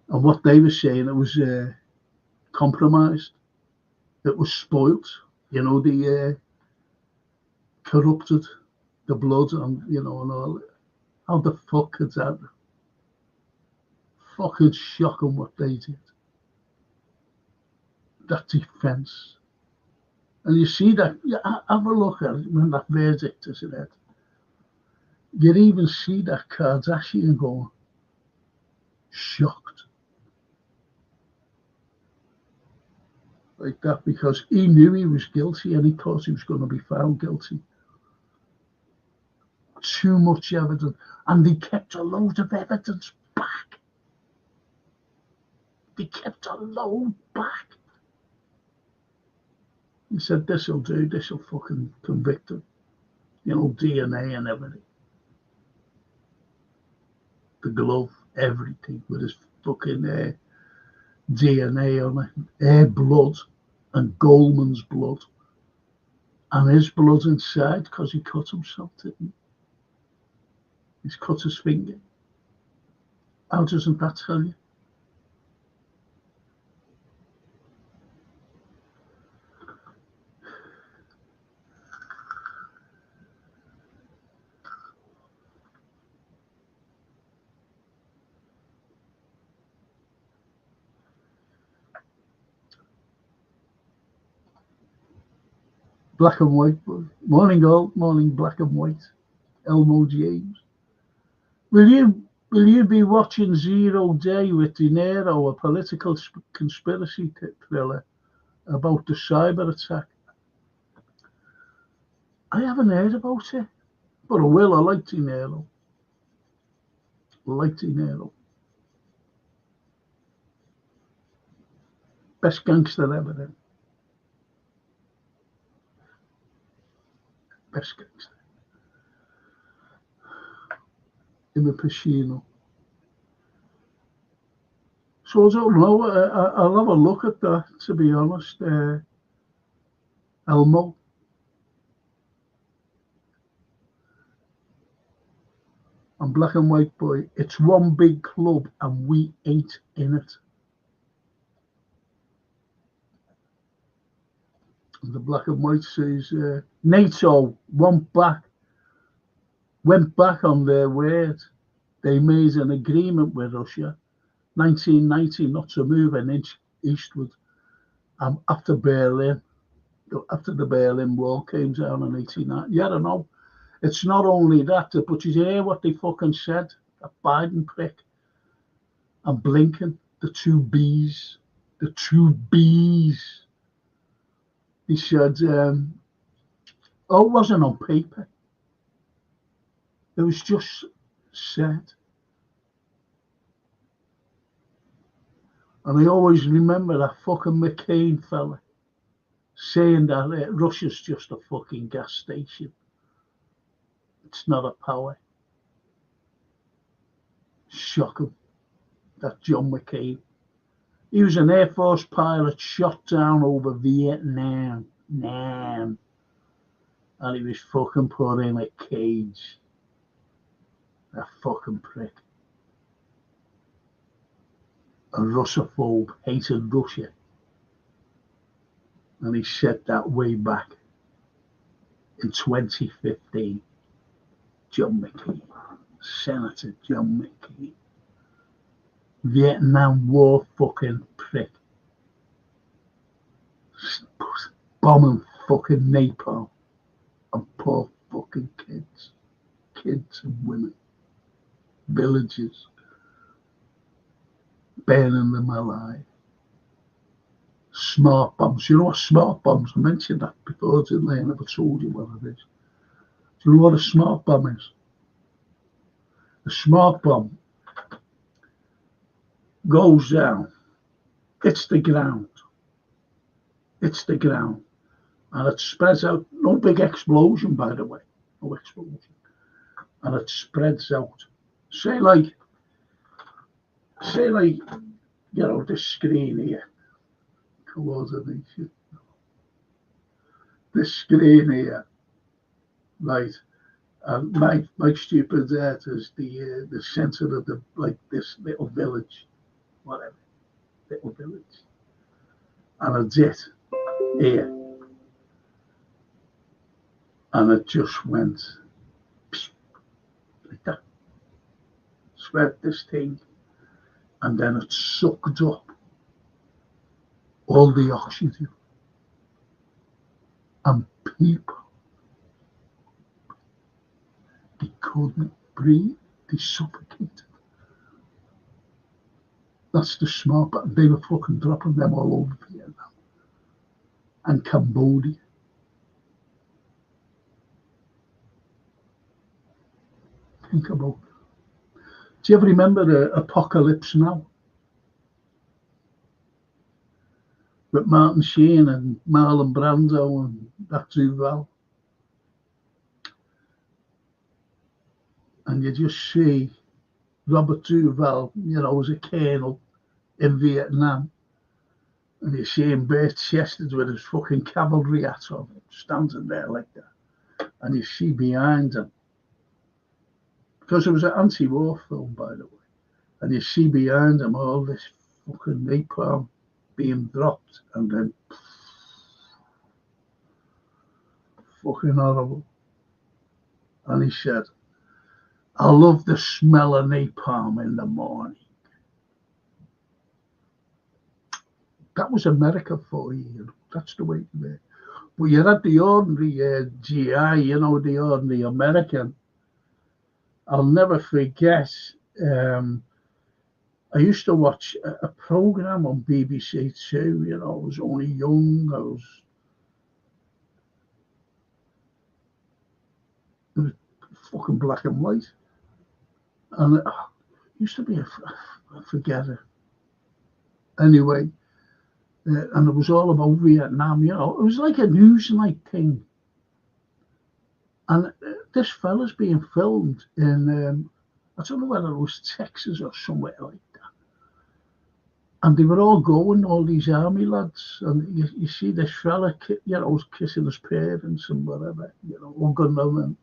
And what they were saying, it was compromised. It was spoilt. The corrupted the blood and and all. How the fuck is that? Fucking shocking what they did. That defense. And you see that, have a look at it when that verdict is read. You even see that Kardashian going, shocked. Like that, because he knew he was guilty and he thought he was going to be found guilty. Too much evidence. And they kept a load of evidence back. They kept a load back. He said, this'll do, this'll fucking convict him. DNA and everything. The glove, everything, with his fucking DNA on it. Her blood and Goldman's blood. And his blood inside because he cut himself, didn't he? He's cut his finger. How doesn't that tell you? Black and white. Morning all, morning black and white. Elmo James. Will you be watching Zero Day with De Niro, a political conspiracy thriller about the cyber attack? I haven't heard about it, but I will. I like De Niro. Best gangster ever then. Best gangster. In the Pacino. So I don't know. I'll have a look at that, to be honest. Elmo. And Black and White Boy. It's one big club and we ain't in it. And the Black and White says, NATO went back on their word they made an agreement with Russia, 1990, not to move an inch eastward. After the Berlin Wall came down in 1890. Yeah, I don't know. It's not only that, but did you hear what they fucking said? That Biden prick and Blinken, the two Bs. He said, oh, it wasn't on paper. It was just said. And I always remember that fucking McCain fella saying that Russia's just a fucking gas station. It's not a power. Shocking. That John McCain. He was an Air Force pilot shot down over Vietnam. And he was fucking put in a cage. That fucking prick. A Russophobe, hated Russia. And he said that way back in 2015. John McCain. Senator John McCain. Vietnam War fucking prick. Bombing fucking napalm and poor fucking kids and women, villages, burning them alive. Smart bombs. You know what smart bombs? I mentioned that before, didn't I? I never told you what it is. Do you know what a smart bomb is? A smart bomb goes down, hits the ground, and it spreads out. No big explosion, by the way, no explosion, and it spreads out. Say like, this screen here. Coordination. This screen here, right? And my stupid dad is the center of this little village. Whatever, little village. And it's it here. And it just went like that. Spread this thing. And then it sucked up all the oxygen. And people, they couldn't breathe. They suffocated. That's the smart, but they were fucking dropping them all over Vietnam and Cambodia. Think about it. Do you ever remember the Apocalypse Now? With Martin Sheen and Marlon Brando and that Duval. And you just see Robert Duval, as a colonel in Vietnam. And you see him bare chested with his fucking cavalry hat on, standing there like that. And you see behind him, because it was an anti-war film, by the way, and you see behind him all this fucking napalm being dropped, and then fucking horrible. And he said, I love the smell of napalm in the morning. That was America for you. That's the way to be. But you had the ordinary GI, the ordinary American. I'll never forget. I used to watch a program on BBC Two. I was only young. It was fucking black and white. And it used to be I forget it. Anyway, and it was all about Vietnam, It was like a Newsnight thing. And this fella's being filmed in, I don't know whether it was Texas or somewhere like that. And they were all going, all these army lads. And you see this fella, was kissing his parents and whatever, hugging them.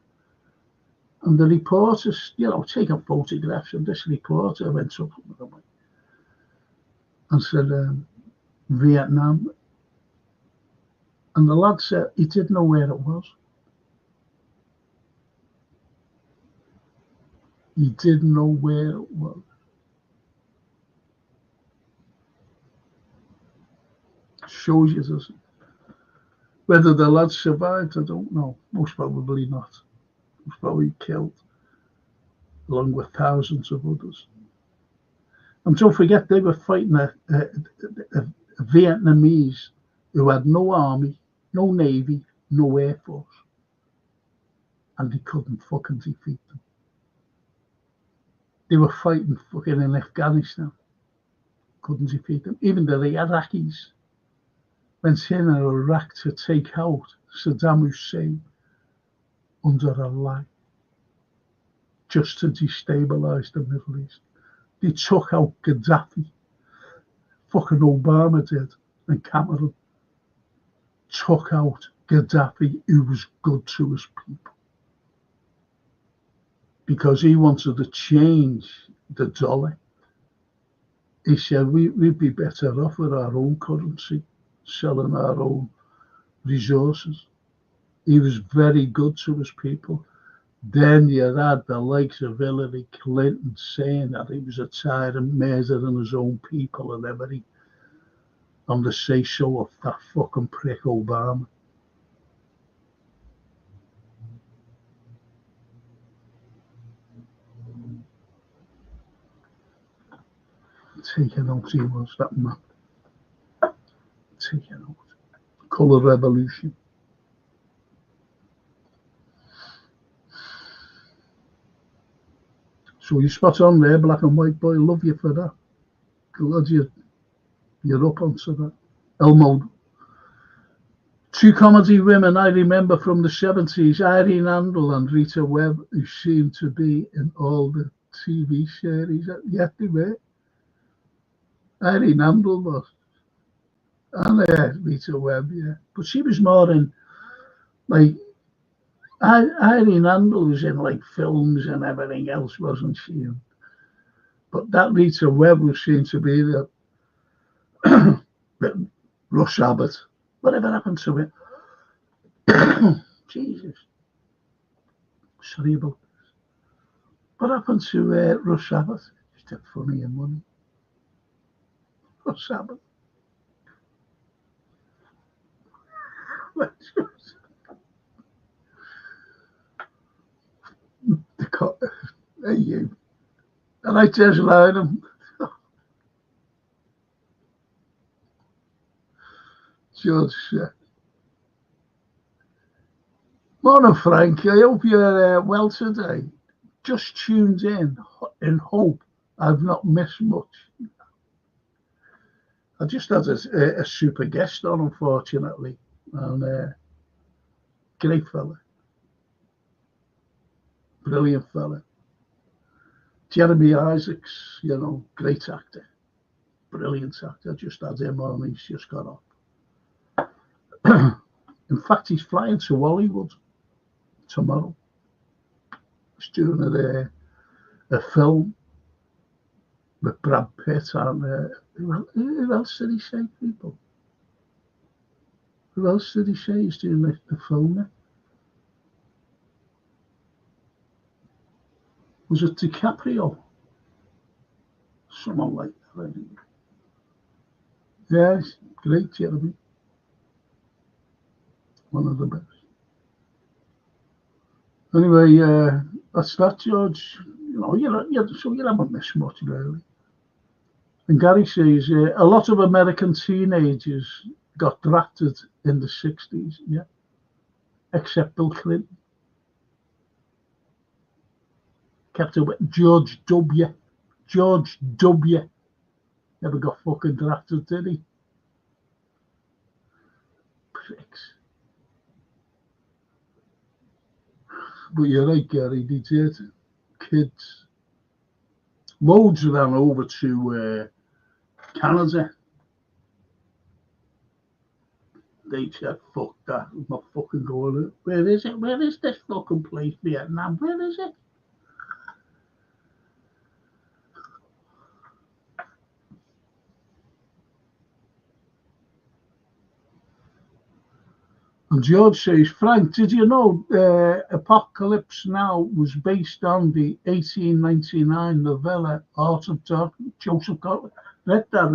And the reporters, taking photographs, and this reporter went up and said, Vietnam. And the lad said he didn't know where it was. He didn't know where it was. Shows you, doesn't it? Whether the lad survived, I don't know. Most probably not. He was probably killed, along with thousands of others. And don't forget, they were fighting a Vietnamese who had no army, no navy, no air force. And they couldn't fucking defeat them. They were fighting fucking in Afghanistan. Couldn't defeat them. Even the Iraqis went in Iraq to take out Saddam Hussein under a lie, just to destabilize the Middle East. They took out Gaddafi. Fucking Obama did, and Cameron took out Gaddafi, who was good to his people, because he wanted to change the dollar. He said we'd be better off with our own currency, selling our own resources. He was very good to his people. Then you had the likes of Hillary Clinton saying that he was a tyrant, murdering his own people and everything, on the say-so of that fucking prick Obama. Taking out he was, that man. Taking out. Colour revolution. So you spot on there, black and white boy. Love you for that. Glad you're up onto that. Elmo. Two comedy women I remember from the 70s, Irene Handel and Rita Webb, who seemed to be in all the TV series. Yet they were. Irene Handel was. And Rita Webb, yeah. But she was more in, like, Irene Handel was in, like, films and everything else, wasn't she? But that Rita Webb was seen to be the Rush Abbott. Whatever happened to it? Jesus. Sorry about this. What happened to Rush Abbott? She took funny and money. Rush Abbott. Hey, you. And I just lied him. George. Morning, Frank. I hope you're well today. Just tuned in hope I've not missed much. I just had a super guest on, unfortunately, and great fella, brilliant fella. Jeremy Isaacs, great actor, brilliant actor. Just had him on, he's just got up. In fact, he's flying to Hollywood tomorrow. He's doing a film with Brad Pitt and who else did he say, people? Who else did he say he's doing the film with? Was it DiCaprio? Someone like that, I think. Yeah, he's great, Jeremy. One of the best. Anyway, that's that, George. You haven't missed much, really. And Gary says a lot of American teenagers got drafted in the 60s, yeah, except Bill Clinton. Kept away. George W. George W. Never got fucking drafted, did he? Pricks. But you're right, Gary, they did. Kids. Loads ran over to Canada. They said, fuck that, I'm not fucking going. Where is it? Where is this fucking place, Vietnam? Where is it? And George says, Frank, did you know Apocalypse Now was based on the 1899 novella Art of Darkness? Joseph Conrad read that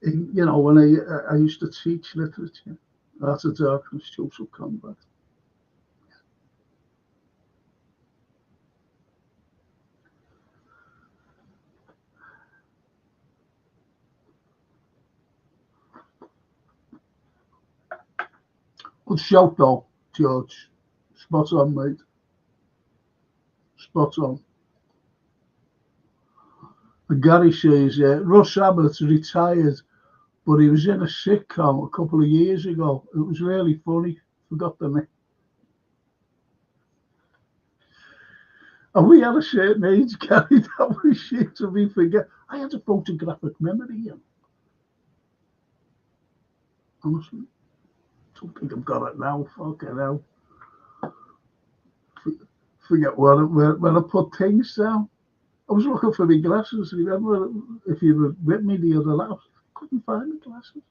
when I used to teach literature. Art of Darkness, Joseph Conrad. Good shout though, George. Spot on, mate. Spot on. And Gary says, Russ Abbott retired, but he was in a sitcom a couple of years ago. It was really funny. Forgot the name. And we had a certain age, Gary, that was shit to me forget. I had a photographic memory, honestly. Don't think I've got it now. Fucking hell. Forget where I put things down. I was looking for my glasses. Remember, if you were with me the other night, I couldn't find my glasses.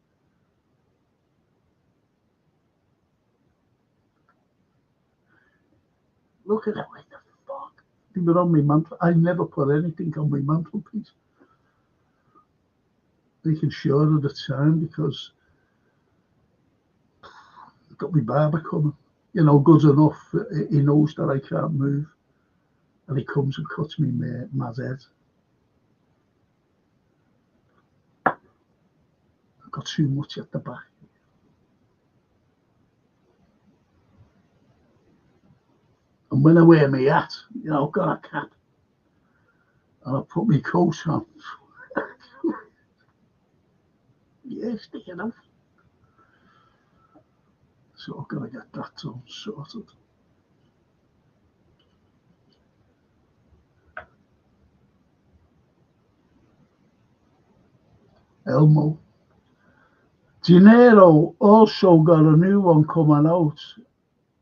Look at it, what the fuck? They were on my mantle. I never put anything on my mantelpiece. Making sure at the time because I've got my barber coming. Good enough. He knows that I can't move. And he comes and cuts me mad head. I've got too much at the back. And when I wear my hat, I've got a cap. And I put my coat on. Yeah, sticking out. So I've got to get that all sorted. Elmo. De Niro also got a new one coming out,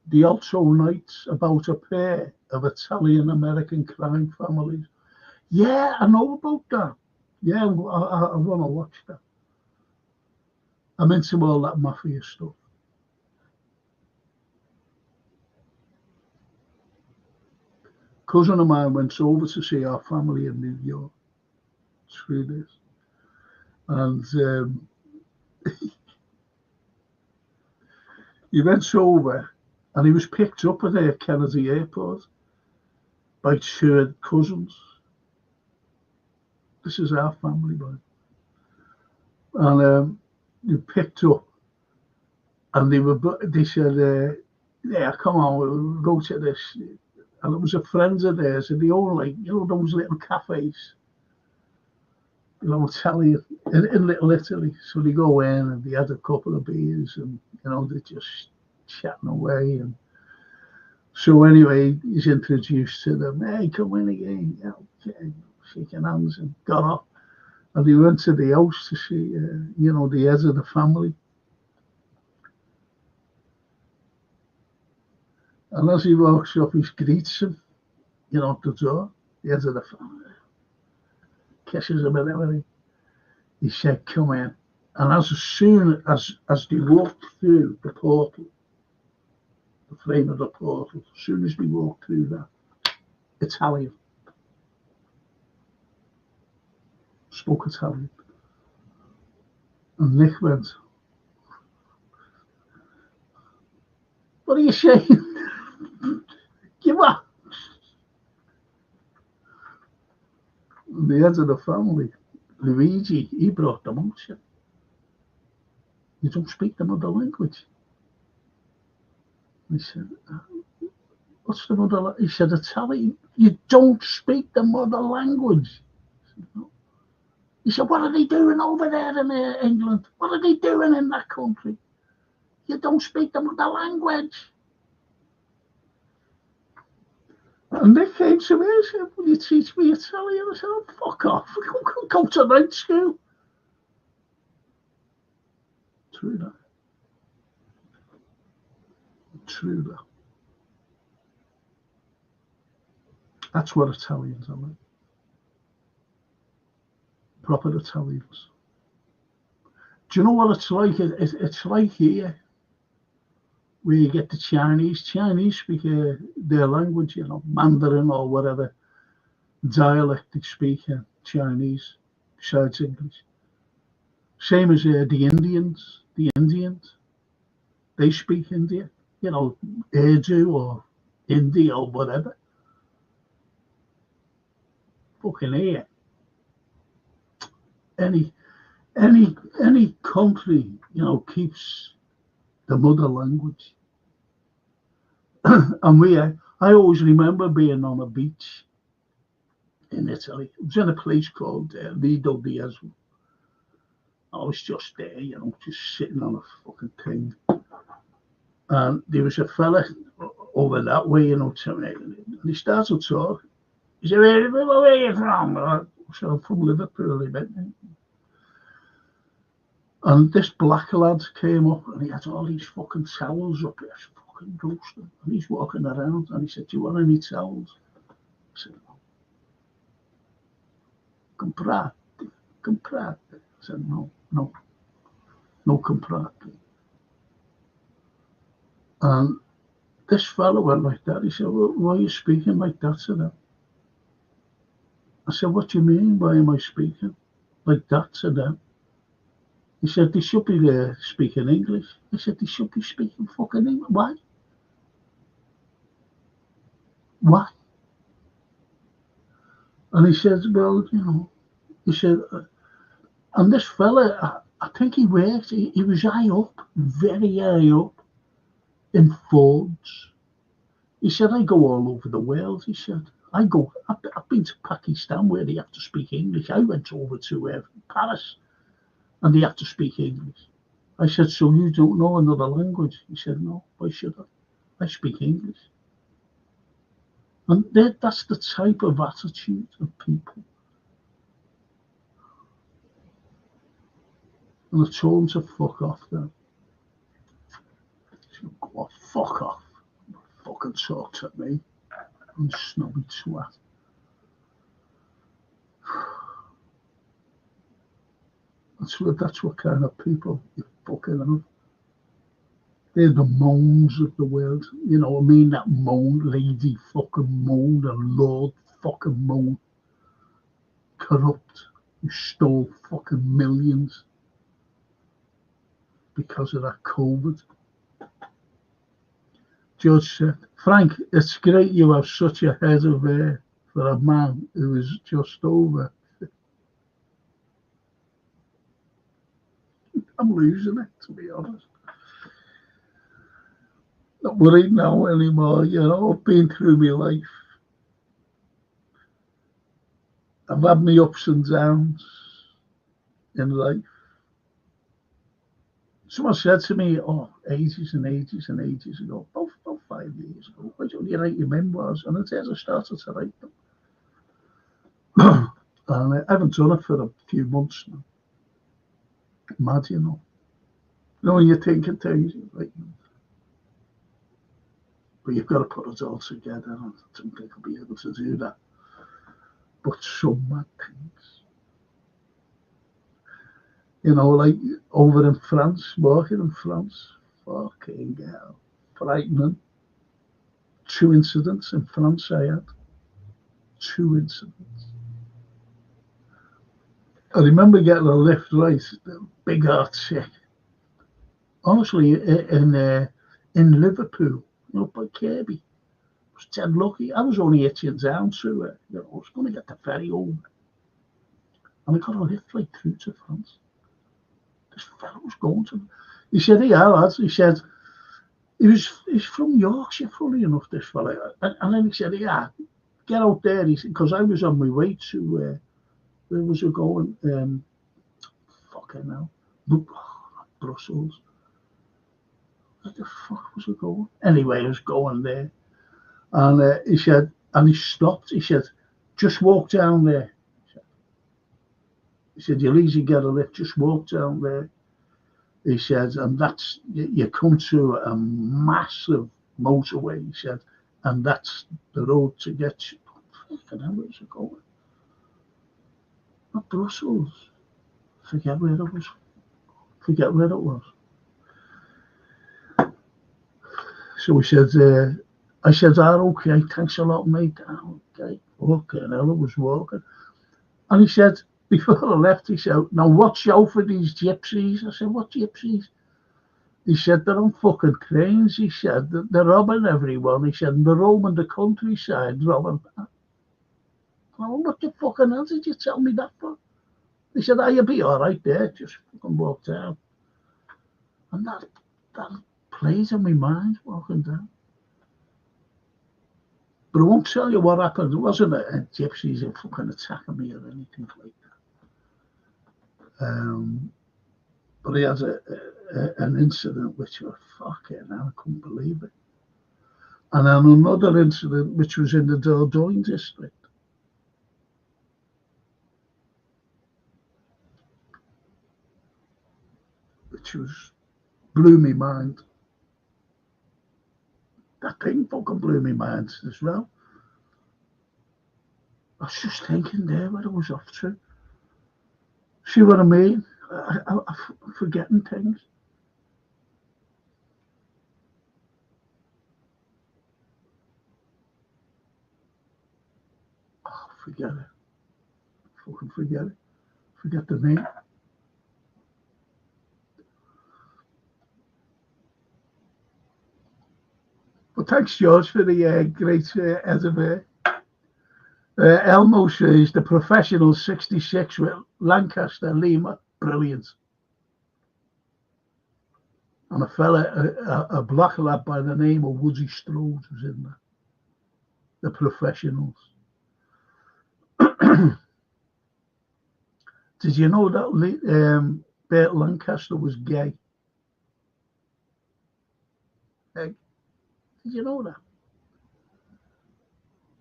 The Otto Knights, about a pair of Italian-American crime families. Yeah, I know about that. Yeah, I want to watch that. I'm into all that mafia stuff. Cousin of mine went over to see our family in New York through this. And he went over and he was picked up at Kennedy Airport by two cousins. This is our family, boy. And he picked up and they said, yeah, come on, we'll go to this. And it was a friend of theirs, and they own those little cafes, Italian, in Little Italy. So they go in and they had a couple of beers and, they're just chatting away. And so anyway, he's introduced to them. Hey, come in again. Okay, shaking hands and got up. And he went to the house to see, the head of the family. And as he walks up, he greets him, at the door, the head of the family. Kisses him and everything. He said, come in. And as soon as they walked through the portal, the frame of the portal, as soon as they walked through that, Italian. Spoke Italian. And Nick went, what are you saying? Give up. And the head of the family, Luigi, he brought them out. Said, you don't speak the mother language. He said, what's the mother language? He said, Italian. You don't speak the mother language. Said, no. He said, what are they doing over there in England? What are they doing in that country? You don't speak the mother language. And they came to me and said, will you teach me Italian? I said, oh, fuck off. Go to night school. True that. True that. That's what Italians are like. Proper Italians. Do you know what it's like? It's like here, where you get the Chinese. Chinese speak their language, Mandarin or whatever dialect they speak in Chinese, besides English. Same as the Indians. The Indians, they speak Indian, Urdu or Hindi or whatever. Fucking here. Any any country, keeps the mother language. And I always remember being on a beach in Italy. It was in a place called Lido di Asmo. I was just there, just sitting on a fucking thing. And there was a fella over that way, to me, and he started talking. He said, where are you from? I said, I'm from Liverpool, he meant. And this black lad came up and he had all these fucking towels up here, fucking roasting. And he's walking around and he said, do you want any towels? I said, no. Comprate. I said, no, comprate. And this fellow went like that. He said, well, why are you speaking like that to them? I said, what do you mean? Why am I speaking like that to them? He said, they should be speaking English. I said, they should be speaking fucking English. Why? Why? And he said, well, he said, and this fella, I think he worked, he was high up, very high up in Fords. He said, I go all over the world. He said, I've been to Pakistan where they have to speak English. I went over to Paris and they have to speak English. I said, so you don't know another language? He said, no, why should I? I speak English. And that's the type of attitude of people. And I told him to fuck off then. He said, go on, fuck off. Fucking talk to me. And snobby twat. That's what kind of people you fucking have. They're the moans of the world. That moan, lady fucking moan, and Lord fucking moan. Corrupt, who stole fucking millions because of that COVID. George said, Frank, it's great you have such a head of hair for a man who is just over. I'm losing it, to be honest. Not worried now anymore, I've been through my life. I've had my ups and downs in life. Someone said to me, ages and ages and ages ago, about 5 years ago, why don't you write your memoirs? And it says I started to write them. And I haven't done it for a few months now. Mad, when you're thinking things, like, but you've got to put it all together, and I don't think I'll be able to do that. But some mad things. Like over in France, working in France, fucking hell, frightening. 2 incidents in France I had. 2 incidents. I remember getting a lift, right, big heart chick. Honestly, in Liverpool, by Kirby. I was dead lucky. I was only itching down to it. I was going to get the ferry over. And I got a lift right through to France. This fellow was going to. He said, yeah, lads. He said, he's from Yorkshire, funny enough, this fella. And then he said, yeah, get out there. He said, because I was on my way to, where was I going? Fucking hell. Brussels. Where the fuck was I going? Anyway, I was going there. And he said, and he stopped. He said, just walk down there. He said, you'll easily get a lift, just walk down there. He said, and that's, you come to a massive motorway, he said, and that's the road to get you. Fucking hell, where's it going? Not Brussels. Forget where it was. forget where it was. So he said, I said, okay, thanks a lot, mate. Okay, and Ella was walking. And he said, before I left, he said, now watch out for these gypsies. I said, what gypsies? He said, they're on fucking cranes. He said, they're robbing everyone. He said, they're roaming the countryside, robbing. Oh, what the fucking hell did you tell me that for? He said, you'll be all right there. Just fucking walk down. And that plays in my mind, walking down. But I won't tell you what happened. It wasn't a gypsies who fucking attacking me or anything like that. But he has an incident which was fucking hell, I couldn't believe it. And then another incident which was in the Dordogne district. Which blew me mind. That thing fucking blew me mind as well. I was just thinking there what I was off to. See what I mean? I'm forgetting things. Oh, forget it. Fucking forget it. Forget the name. Well, thanks, George, for the great editor. Elmo says the professional 66 with Lancaster Lima, brilliant. And a fella, a black lad by the name of Woodsy Strode was in there. The professionals. Did you know that Burt Lancaster was gay? Did you know that?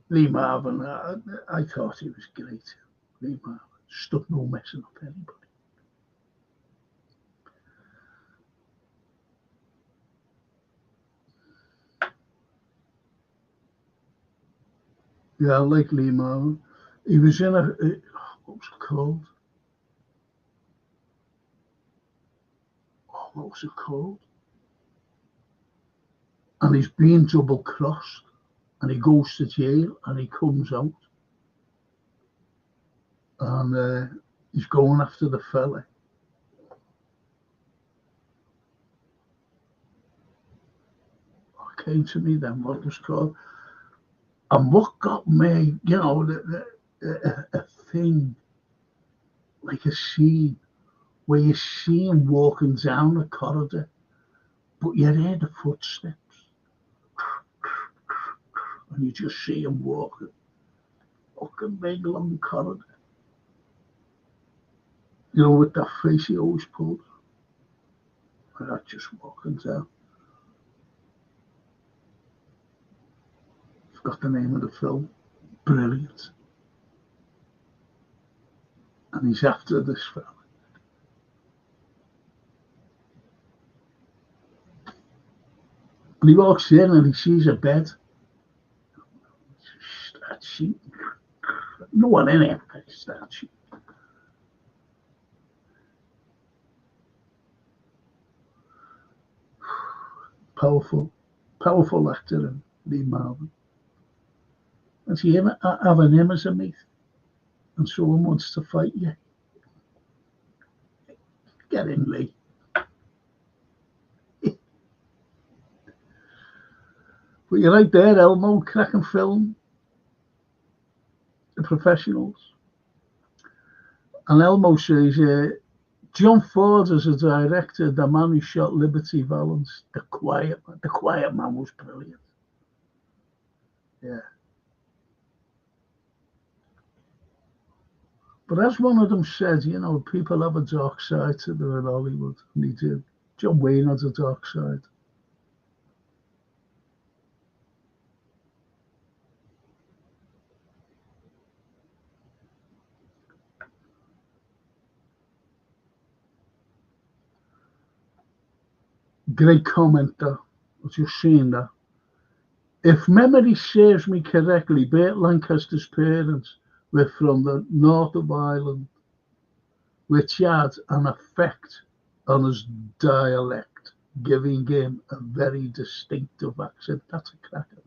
Lee Marvin, I thought he was great. Lee Marvin, stuck no messing up anybody. Yeah, I like Lee Marvin. He was in what was it called? Oh, what was it called? And he's being double crossed. And he goes to jail and he comes out. And he's going after the fella. What came to me then, what was called? And what got me, you know, a thing, like a scene, where you see him walking down the corridor, but you hear the footsteps. And you just see him walking. Fucking big long corridor. You know, with that face he always pulled. And that's just walking down. Forgot the name of the film. Brilliant. And he's after this fella. And he walks in and he sees a bed. No one in it starts shooting. Powerful actor in Lee Marvin. And see him having him as a mate, and someone wants to fight you. Get in, Lee. But you're right there, Elmo, cracking film. The professionals. And Elmo says, John Ford as a director, the man who shot Liberty Valance, the quiet man was brilliant. Yeah. But as one of them said, you know, people have a dark side to them in Hollywood, and they do. John Wayne has a dark side. Great comment there. I was just seeing that. If memory serves me correctly, Burt Lancaster's parents were from the north of Ireland, which had an effect on his dialect, giving him a very distinctive accent. That's a cracker.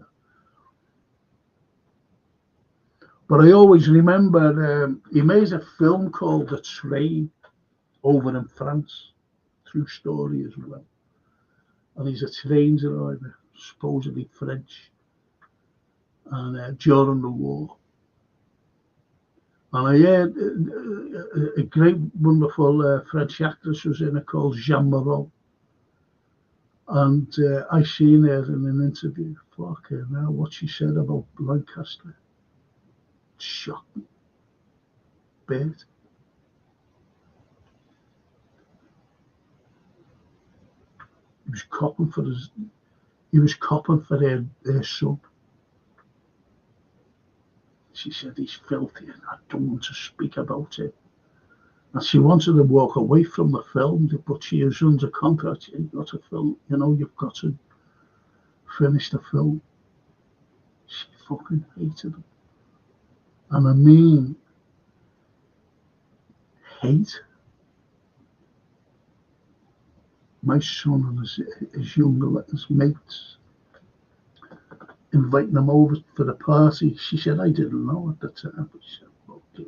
But I always remember he made a film called The Train over in France. True story as well. And he's a train driver, supposedly French, and during the war. And I heard a great, wonderful French actress was in it called Jean Moreau. And I seen her in an interview. Fucking hell, what she said about Lancaster shocked me. Bad. He was copping for their son. She said he's filthy and I don't want to speak about it. And she wanted to walk away from the film, but she was under contract. You've got to film, you've got to finish the film. She fucking hated him. And I mean, hate. My son and his mates inviting him over for the party. She said, I didn't know at the time, but she said, okay.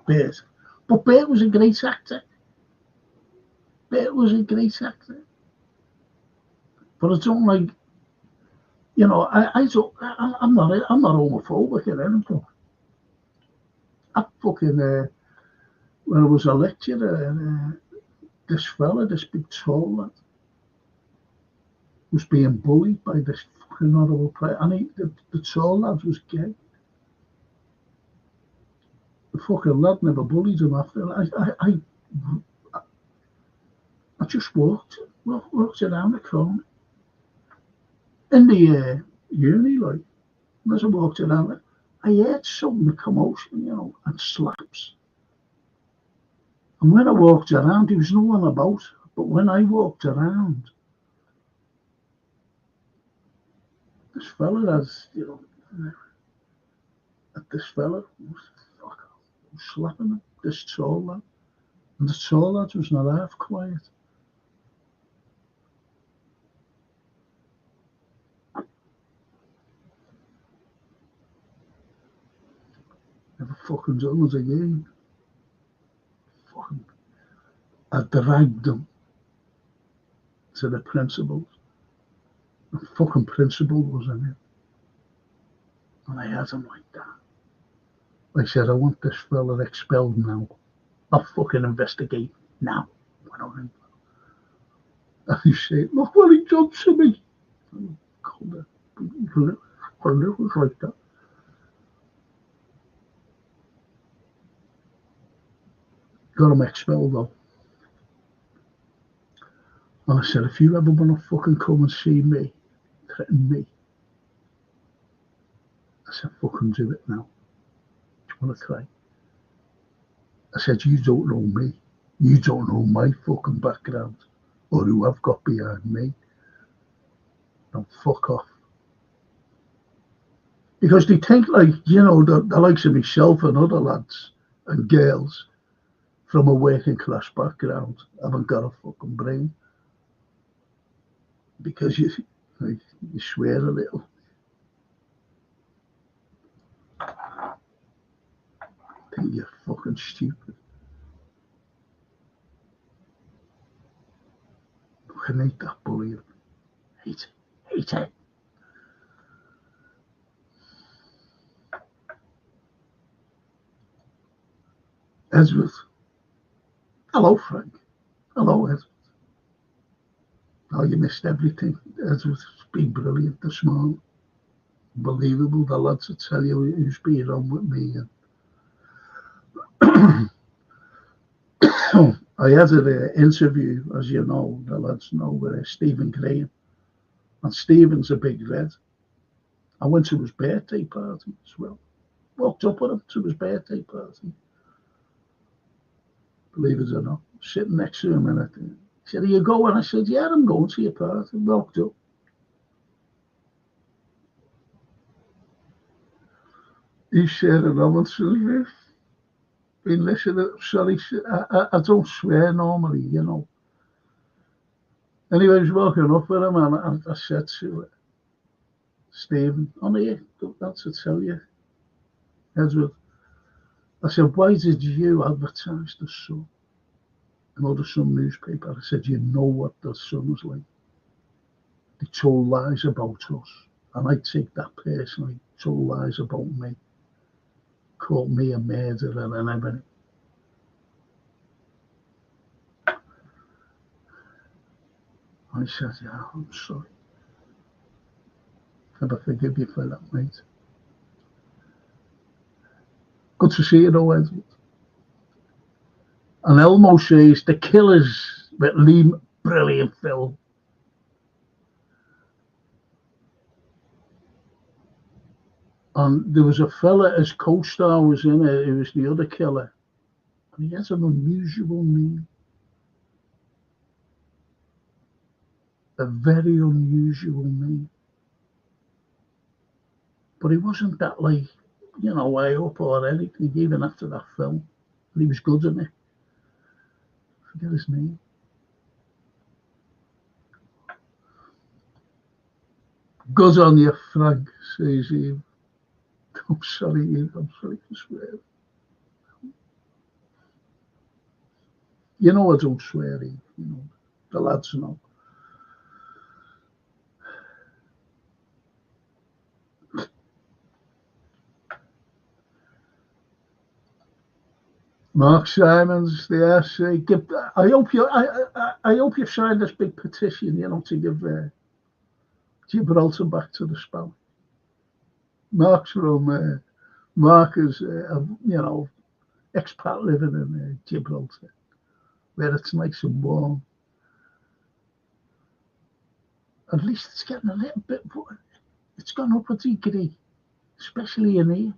Bert. But Bert was a great actor. But I don't like, I'm not homophobic or anything. I fucking, when I was a lecturer, this big tall lad, was being bullied by this fucking horrible player. And the tall lad was gay. The fucking lad never bullied him after. I just walked around the corner in the uni, like, and as I walked around it, I heard something, a commotion, and slaps. And when I walked around, there was no one about. But when I walked around, this fella was slapping him, this tall lad. And the tall lad was not half quiet. Never fucking done it again. Fucking, I dragged them to the principals. The fucking principal was in it. And I had him like that. I said, I want this fella expelled now. Not fucking investigate now. And he said, look what he done to me. It was like that. Got him expelled though. And I said, if you ever want to fucking come and see me, threaten me. I said, fucking do it now. Do you want to try? I said, you don't know me. You don't know my fucking background or who I've got behind me. Now fuck off. Because they think like, the likes of myself and other lads and girls from a working class background haven't got a fucking brain. Because you swear a little. I think you're fucking stupid. I hate that bullying. Hate it. Edward. Hello, Frank. Hello, Edward. Oh, you missed everything. Edward's been brilliant this morning. Unbelievable. The lads will tell you who's been on with me. I had an interview, as you know, the lads know, with Stephen Graham. And Stephen's a big red. I went to his birthday party as well. Walked up with him to his birthday party. Believe it or not, sitting next to him, and he said, are you going? I said, yeah, I'm going to your party. Walked up. He's sharing Robinson's roof. Been listening. Sorry, I don't swear normally, you know. Anyway, I was walking up with him and I said to Stephen, on here, that's to tell you, Edward. I said, why did you advertise the Sun? The Sun newspaper. I said, you know what the Sun was like. They told lies about us. And I take that personally. Told lies about me. Called me a murderer and everything. I said, yeah, I'm sorry. Can I forgive you for that, mate? Good to see you though, Edward. And Elmo says, The Killers with Lee, brilliant film. And there was a fella, his co-star was in it, he was the other killer. And he has an unusual name. A very unusual name. But he wasn't that like, way up or anything, even after that film. But he was good in it. I forget his name. Good on you, Frank, says Eve. I'm sorry, Eve, I'm sorry to swear. You know I don't swear, Eve, the lads know. Mark Simons, the essay. I hope you signed this big petition, to give Gibraltar back to the spout. Mark is, expat living in Gibraltar, where it's nice and warm. At least it's getting a little bit, it's gone up a degree, especially in here.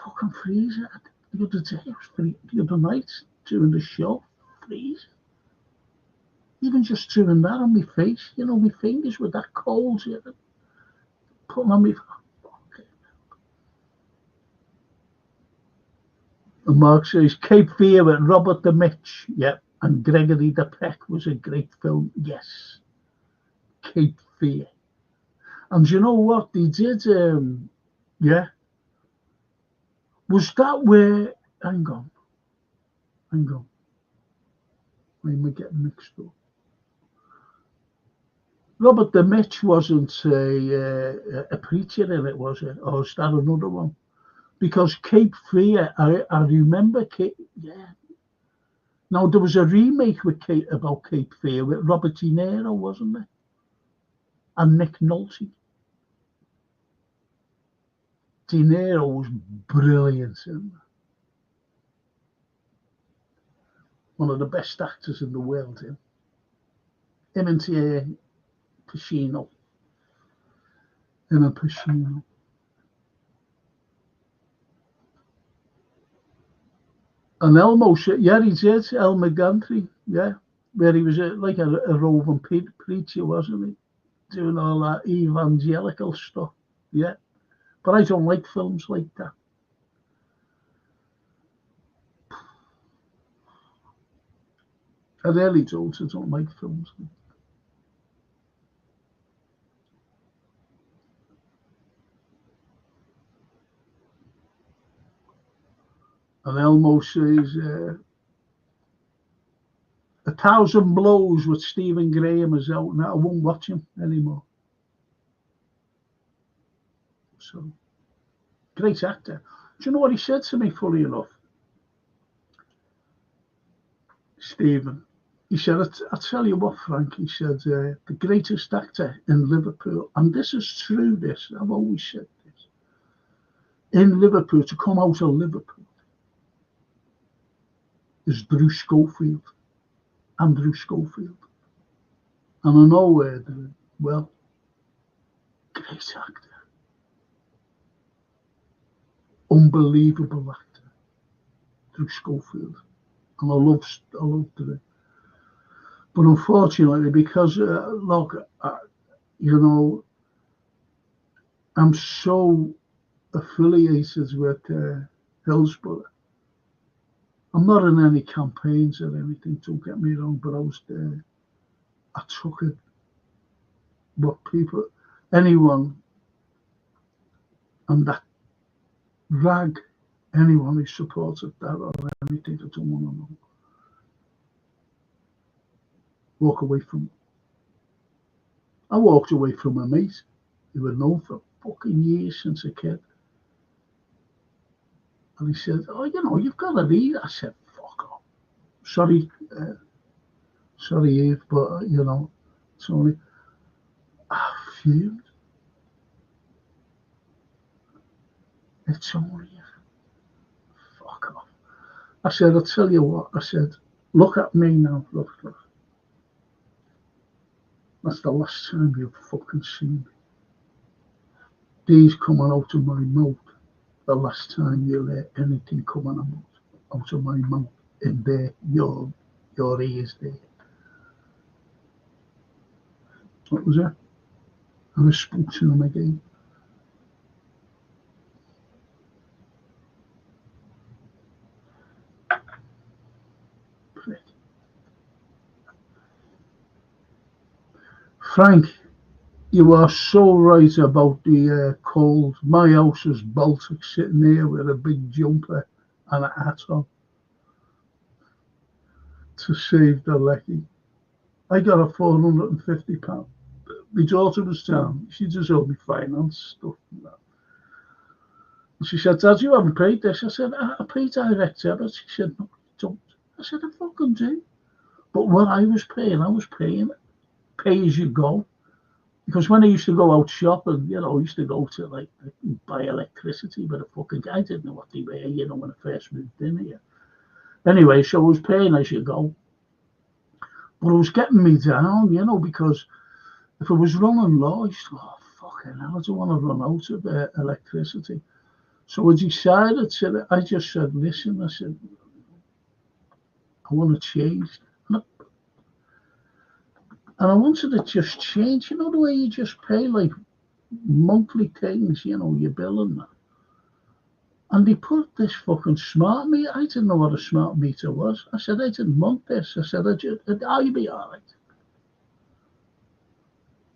Fucking freezing. The other day, it was the other night doing the show, freezing. Even just doing that on my face, my fingers were that cold, putting on me. And Mark says, Cape Fear with Robert the Mitch, and Gregory the Peck was a great film, yes. Cape Fear. And you know what, they did, was that where, hang on. Why am I getting mixed up? Robert the Mitch wasn't a preacher in it, was it? Or is that another one? Because Cape Fear, I remember Cape, Now, there was a remake about Cape Fear with Robert De Niro, wasn't there? And Nick Nolte. De Niro was brilliant in that. One of the best actors in the world, him and Pacino. Him and Pacino. And Elmo, he did, Elmer Gantry, where he was like a roving preacher, wasn't he? Doing all that evangelical stuff, But I don't like films like that. I really don't. I don't like films like that. And Elmo says, 1,000 Blows with Stephen Graham is out now. I won't watch him anymore. So, great actor. Do you know what he said to me, funny enough? Stephen. He said, I'll tell you what, Frank, he said, the greatest actor in Liverpool, and this is true, I've always said this, in Liverpool, to come out of Liverpool, is Andrew Schofield. And I know great actor. Unbelievable actor. Andrew Schofield. And I loved it. But unfortunately, because, I'm so affiliated with Hillsborough. I'm not in any campaigns or anything, don't get me wrong, but I was there. I took it. But people, anyone, and that rag, anyone who supported that or anything, I don't want to know. Walk away from it. I walked away from a mate who had known for fucking years since a kid. And he said, oh, you've got to read. I said, fuck off. Sorry, Eve, but, it's only, I fumed. It's only, fuck off. I said, I'll tell you what. I said, look at me now. Look. That's the last time you've fucking seen me. These coming out of my mouth. The last time you let anything coming out of my mouth in there, your ears there. What was that? I was spoke to them again. Prick. Frank, you are so right about the cold. My house is Baltic, sitting there with a big jumper and a hat on to save the lecky. I got a £450. My daughter was down. She just owed me finance stuff and that. And she said, Dad, you haven't paid this. I said, I paid direct debit. She said, no, you don't. I said, I fucking do. But what I was paying pay as you go. Because when I used to go out shopping, I used to go to buy electricity with a fucking guy. I didn't know what they were, when I first moved in here. Anyway, so I was paying as you go. But it was getting me down, because if I was running low, I used to go, oh, fucking hell, I don't want to run out of electricity. So I decided I just said, listen, I said, I want to change. And I wanted to just change, the way you just pay like monthly things, your bill and that. And they put this fucking smart meter. I didn't know what a smart meter was. I said, I didn't want this. I said, I'll be all right.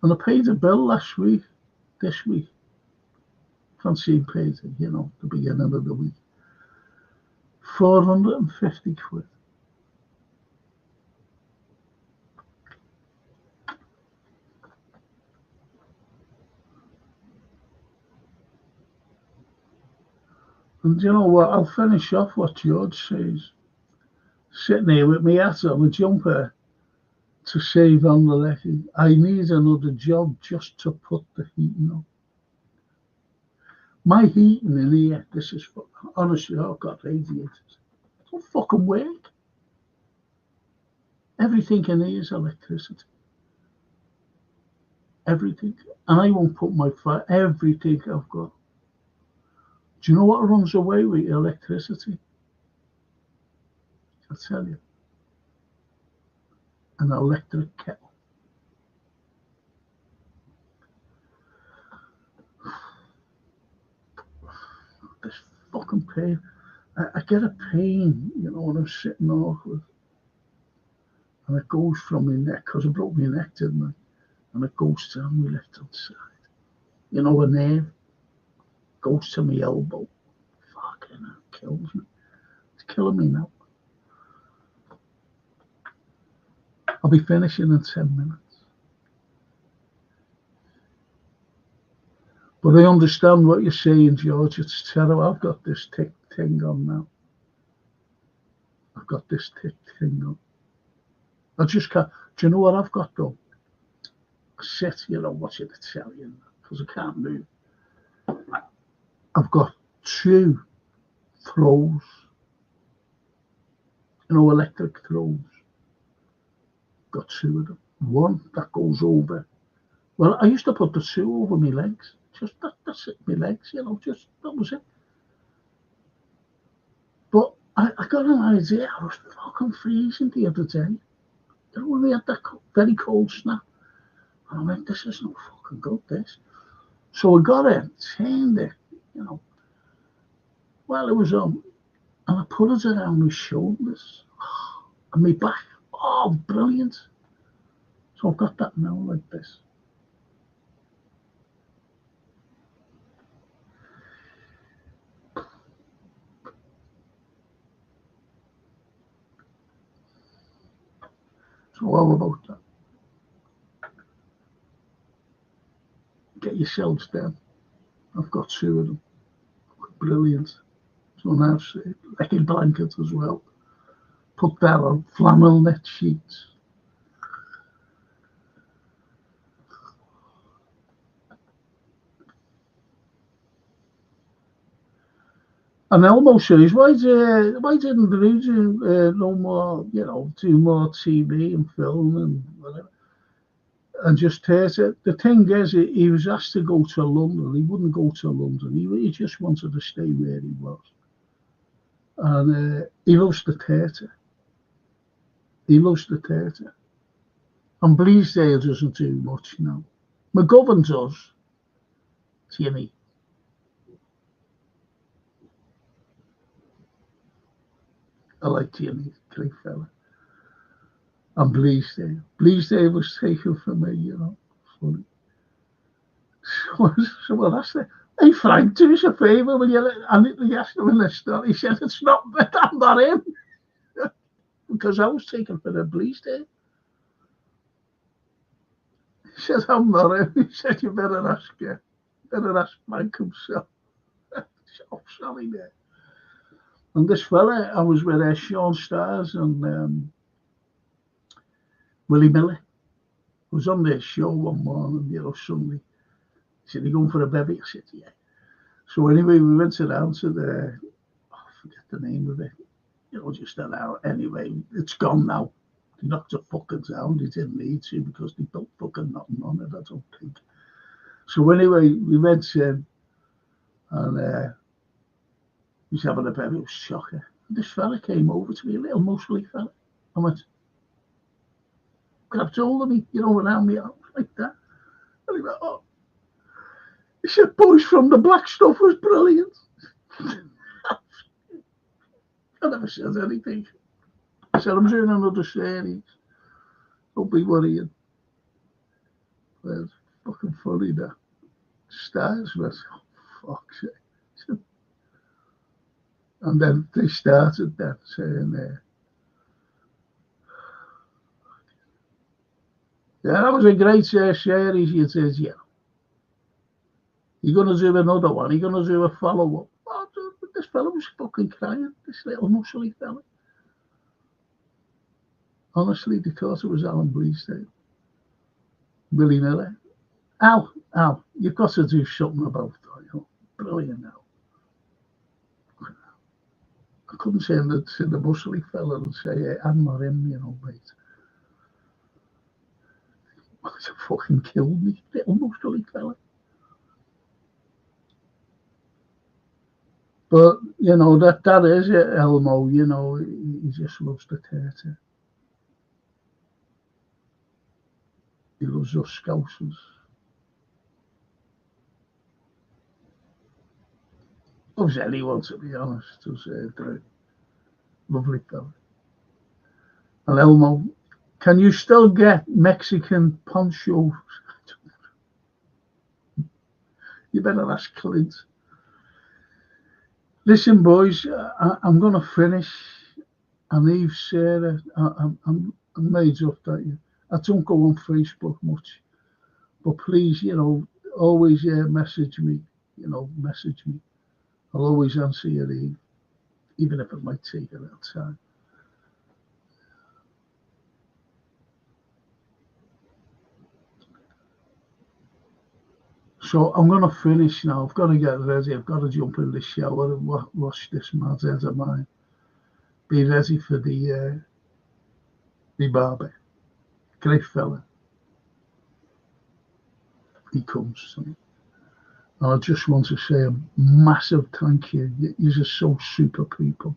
And I paid a bill this week. Francine paid it, the beginning of the week. 450 quid. And you know what? I'll finish off what George says. Sitting here with my hat on, a jumper to save on the lecky. I need another job just to put the heating on. My heating in here, this is honestly, I've got radiators. It don't fucking work. Everything in here is electricity. Everything. And I won't put my fire, everything I've got. Do you know what runs away with electricity? I'll tell you. An electric kettle. This fucking pain. I get a pain, when I'm sitting awkward. And it goes from my neck, because I broke my neck, didn't I? And it goes down my left hand side. A nerve. Goes to my elbow. Fucking hell, kills me. It's killing me now. I'll be finishing in 10 minutes. But I understand what you're saying, George. It's terrible. I've got this tick thing on now. I've got this tick thing on. I just can't. Do you know what I've got though? I sit, watching the telly because I can't move. I've got 2 throws, electric throws. Got 2 of them. One that goes over. Well, I used to put the 2 over my legs. Just that's it, my legs, just that was it. But I got an idea. I was fucking freezing the other day. When we had that very cold snap. And I went, this is not fucking good, this. So I got it, turned it, Well, it was and I put it around my shoulders and my back. Oh, brilliant! So I've got that now like this. So all about that. Get yourselves down. I've got two of them. Brilliant. So now like a blanket as well. Put that on flannel net sheets. And Elmo says, why didn't Drew do no more, do more TV and film and whatever, and just theatre? The thing is, he was asked to go to London. He wouldn't go to London. He just wanted to stay where he was. And he loves the theatre. He loves the theatre. And Bleasdale doesn't do much now. McGovern does, Timmy. I like Timmy, great fella. And Bleasdale. Bleasdale was taken from me, funny. So well, that's it. Hey, Frank, do us a favour, will you? And he asked him in the story. He said, it's not, I'm not him. Because I was taken for the Bleasdale. He said, I'm not him. He said, you better ask Frank himself. Oh, sorry, there. And this fella, I was with Sean Stars and Willie Miller. I was on their show one morning, Sunday. He said, you going for a bevy? I said, yeah. So anyway, we went down to I forget the name of it. Just an hour. Anyway, it's gone now. They knocked it fucking down. They didn't need to because they built fucking nothing on it, I don't think. So anyway, we went in and he was having a bevy. It was shocking. This fella came over to me, a little muscly fella. I went, grabbed hold of me, around me like that. And he went, oh. He said, boys from the black stuff was brilliant. I never said anything. I said, I'm doing another series. Don't be worrying. It's fucking funny that. Stars was, oh, fuck's sake. And then they started that saying, yeah, that was a great series. He says, yeah. You're going to do another one. You're going to do a follow-up. Oh, this fella was fucking crying. This little muscly fella. Honestly, they thought it was Alan Bleasdale. Willie Miller. Al, you've got to do something about that. Brilliant, Al. I couldn't say the muscly fella and say, hey, I'm not him, mate. It fucking killed me, little muscly fella. But, that is it, Elmo, he just loves the theatre. He loves us Scousers. Loves anyone, to be honest. It was a lovely fella. And Elmo, can you still get Mexican ponchos? You better ask Clint. Listen, boys, I'm going to finish. I leave Sarah. I'm made up that I don't go on Facebook much. But please, always message me. Message me. I'll always answer your email, even if it might take a little time. So I'm going to finish now. I've got to get ready. I've got to jump in the shower and wash this man's head of mine. Be ready for the barber. Great fella. He comes to me. And I just want to say a massive thank you. You're so super people.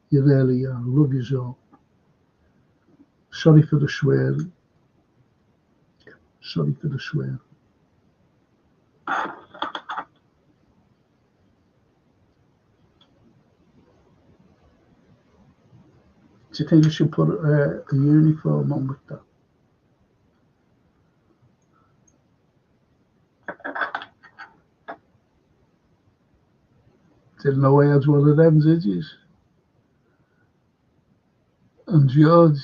You really are. Love you all. Sorry for the swearing. Sorry for the swearing. Do you think I should put a uniform on with that? Didn't know I had one of them, did you? And George,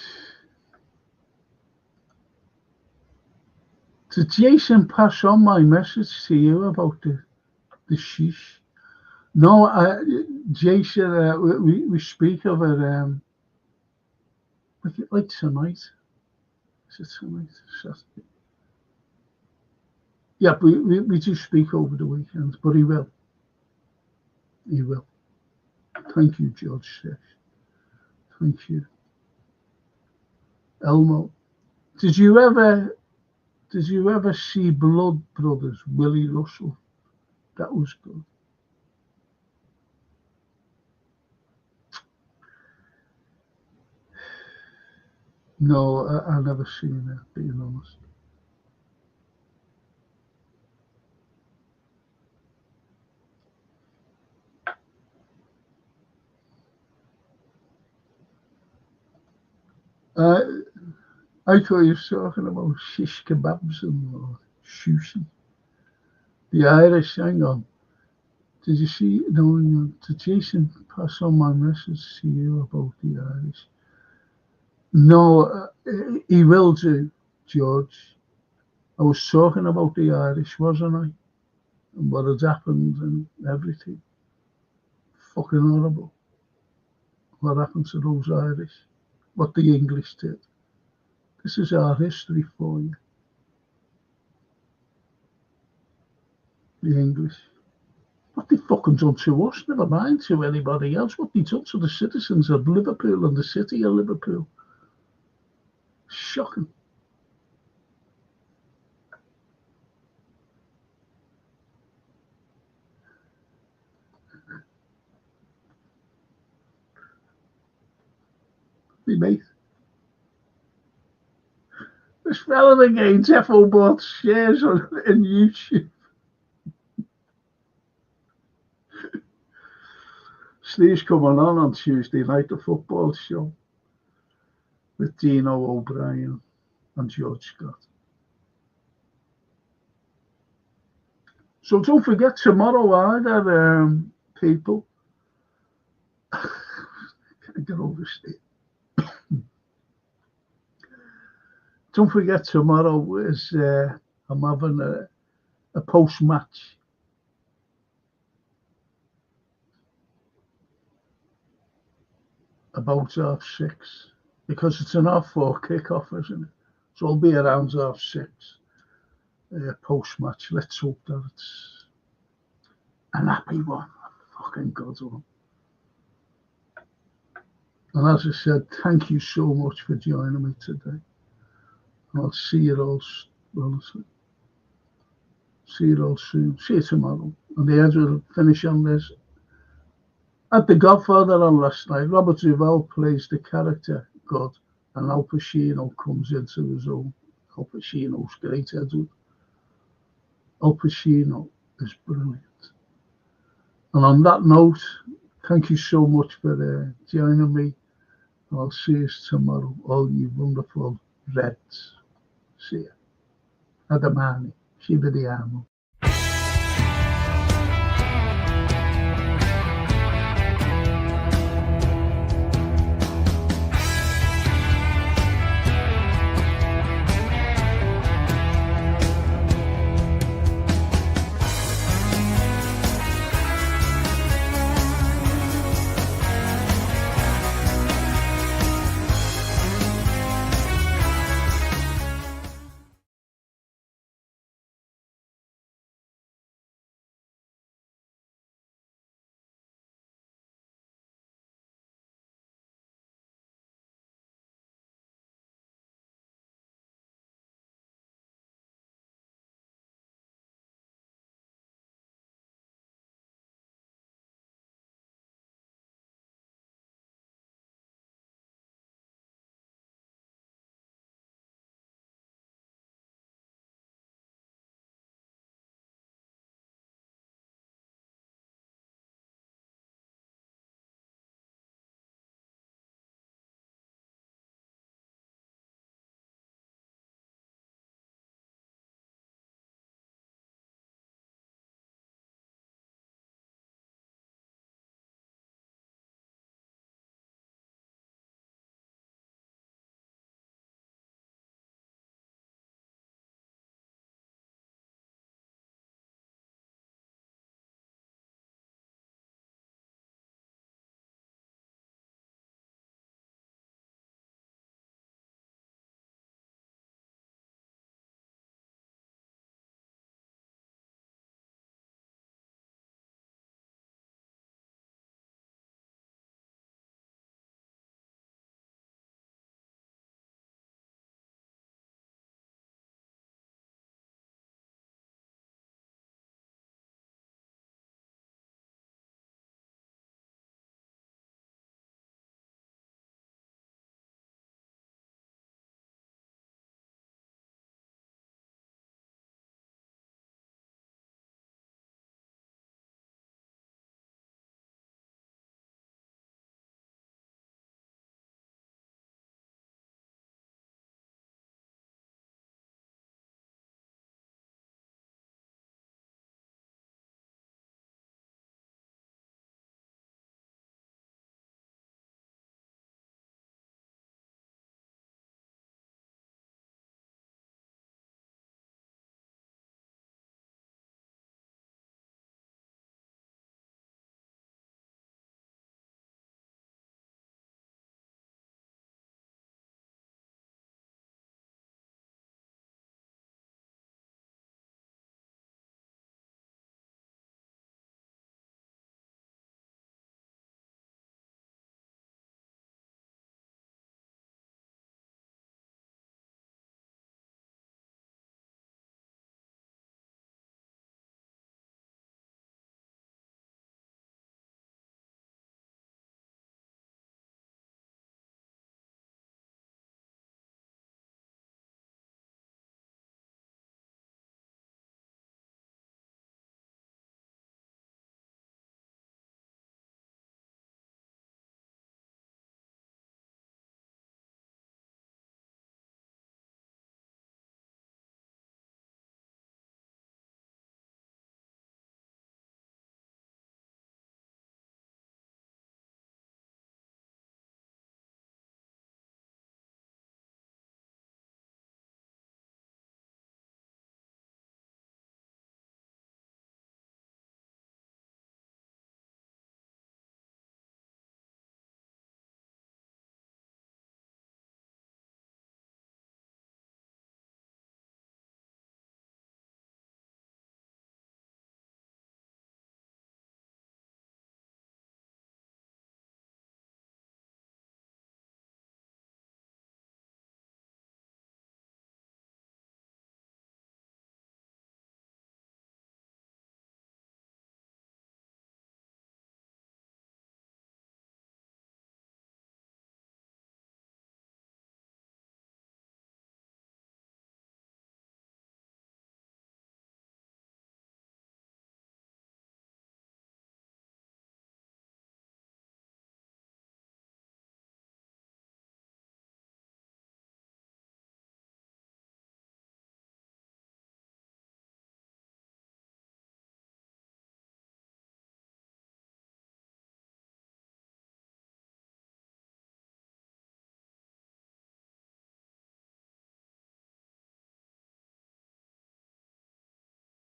did Jason pass on my message to you about the sheesh? No, Jason, we speak of it like tonight. Is it tonight? Saturday. Yeah, we do speak over the weekend, but he will. He will. Thank you, George. Thank you. Elmo, did you ever see Blood Brothers, Willie Russell? That was good. No, I never seen it, being honest. I thought you were talking about shish kebabs and sushi. The Irish, hang on. Did you see, no, did Jason pass on my message to you about the Irish? No, he will do, George. I was talking about the Irish, wasn't I? And what had happened and everything. Fucking horrible. What happened to those Irish? What the English did. This is our history for you. The English. What they fucking done to us, never mind to anybody else. What they done to the citizens of Liverpool and the city of Liverpool. Shocking. Me mate. This fella again, Tefo bought shares in YouTube. Steve's coming on Tuesday night, the football show with Dino O'Brien and George Scott. So don't forget tomorrow either, people. Can't get over Steve. Don't forget tomorrow is I'm having a post-match. About 6:30, because it's an 4:30 kickoff, isn't it? So I'll be around 6:30 post-match. Let's hope that it's an happy one, a fucking good one. And as I said, thank you so much for joining me today. And I'll see you all, honestly. See you all soon. See you tomorrow. And the end will finish on this. At The Godfather on last night, Robert Duvall plays the character God, and Al Pacino comes into his own. Al Pacino's great, Edward. Al Pacino is brilliant. And on that note, thank you so much for joining me. I'll see you tomorrow, all you wonderful Reds. See you. Adamani. Ci vediamo.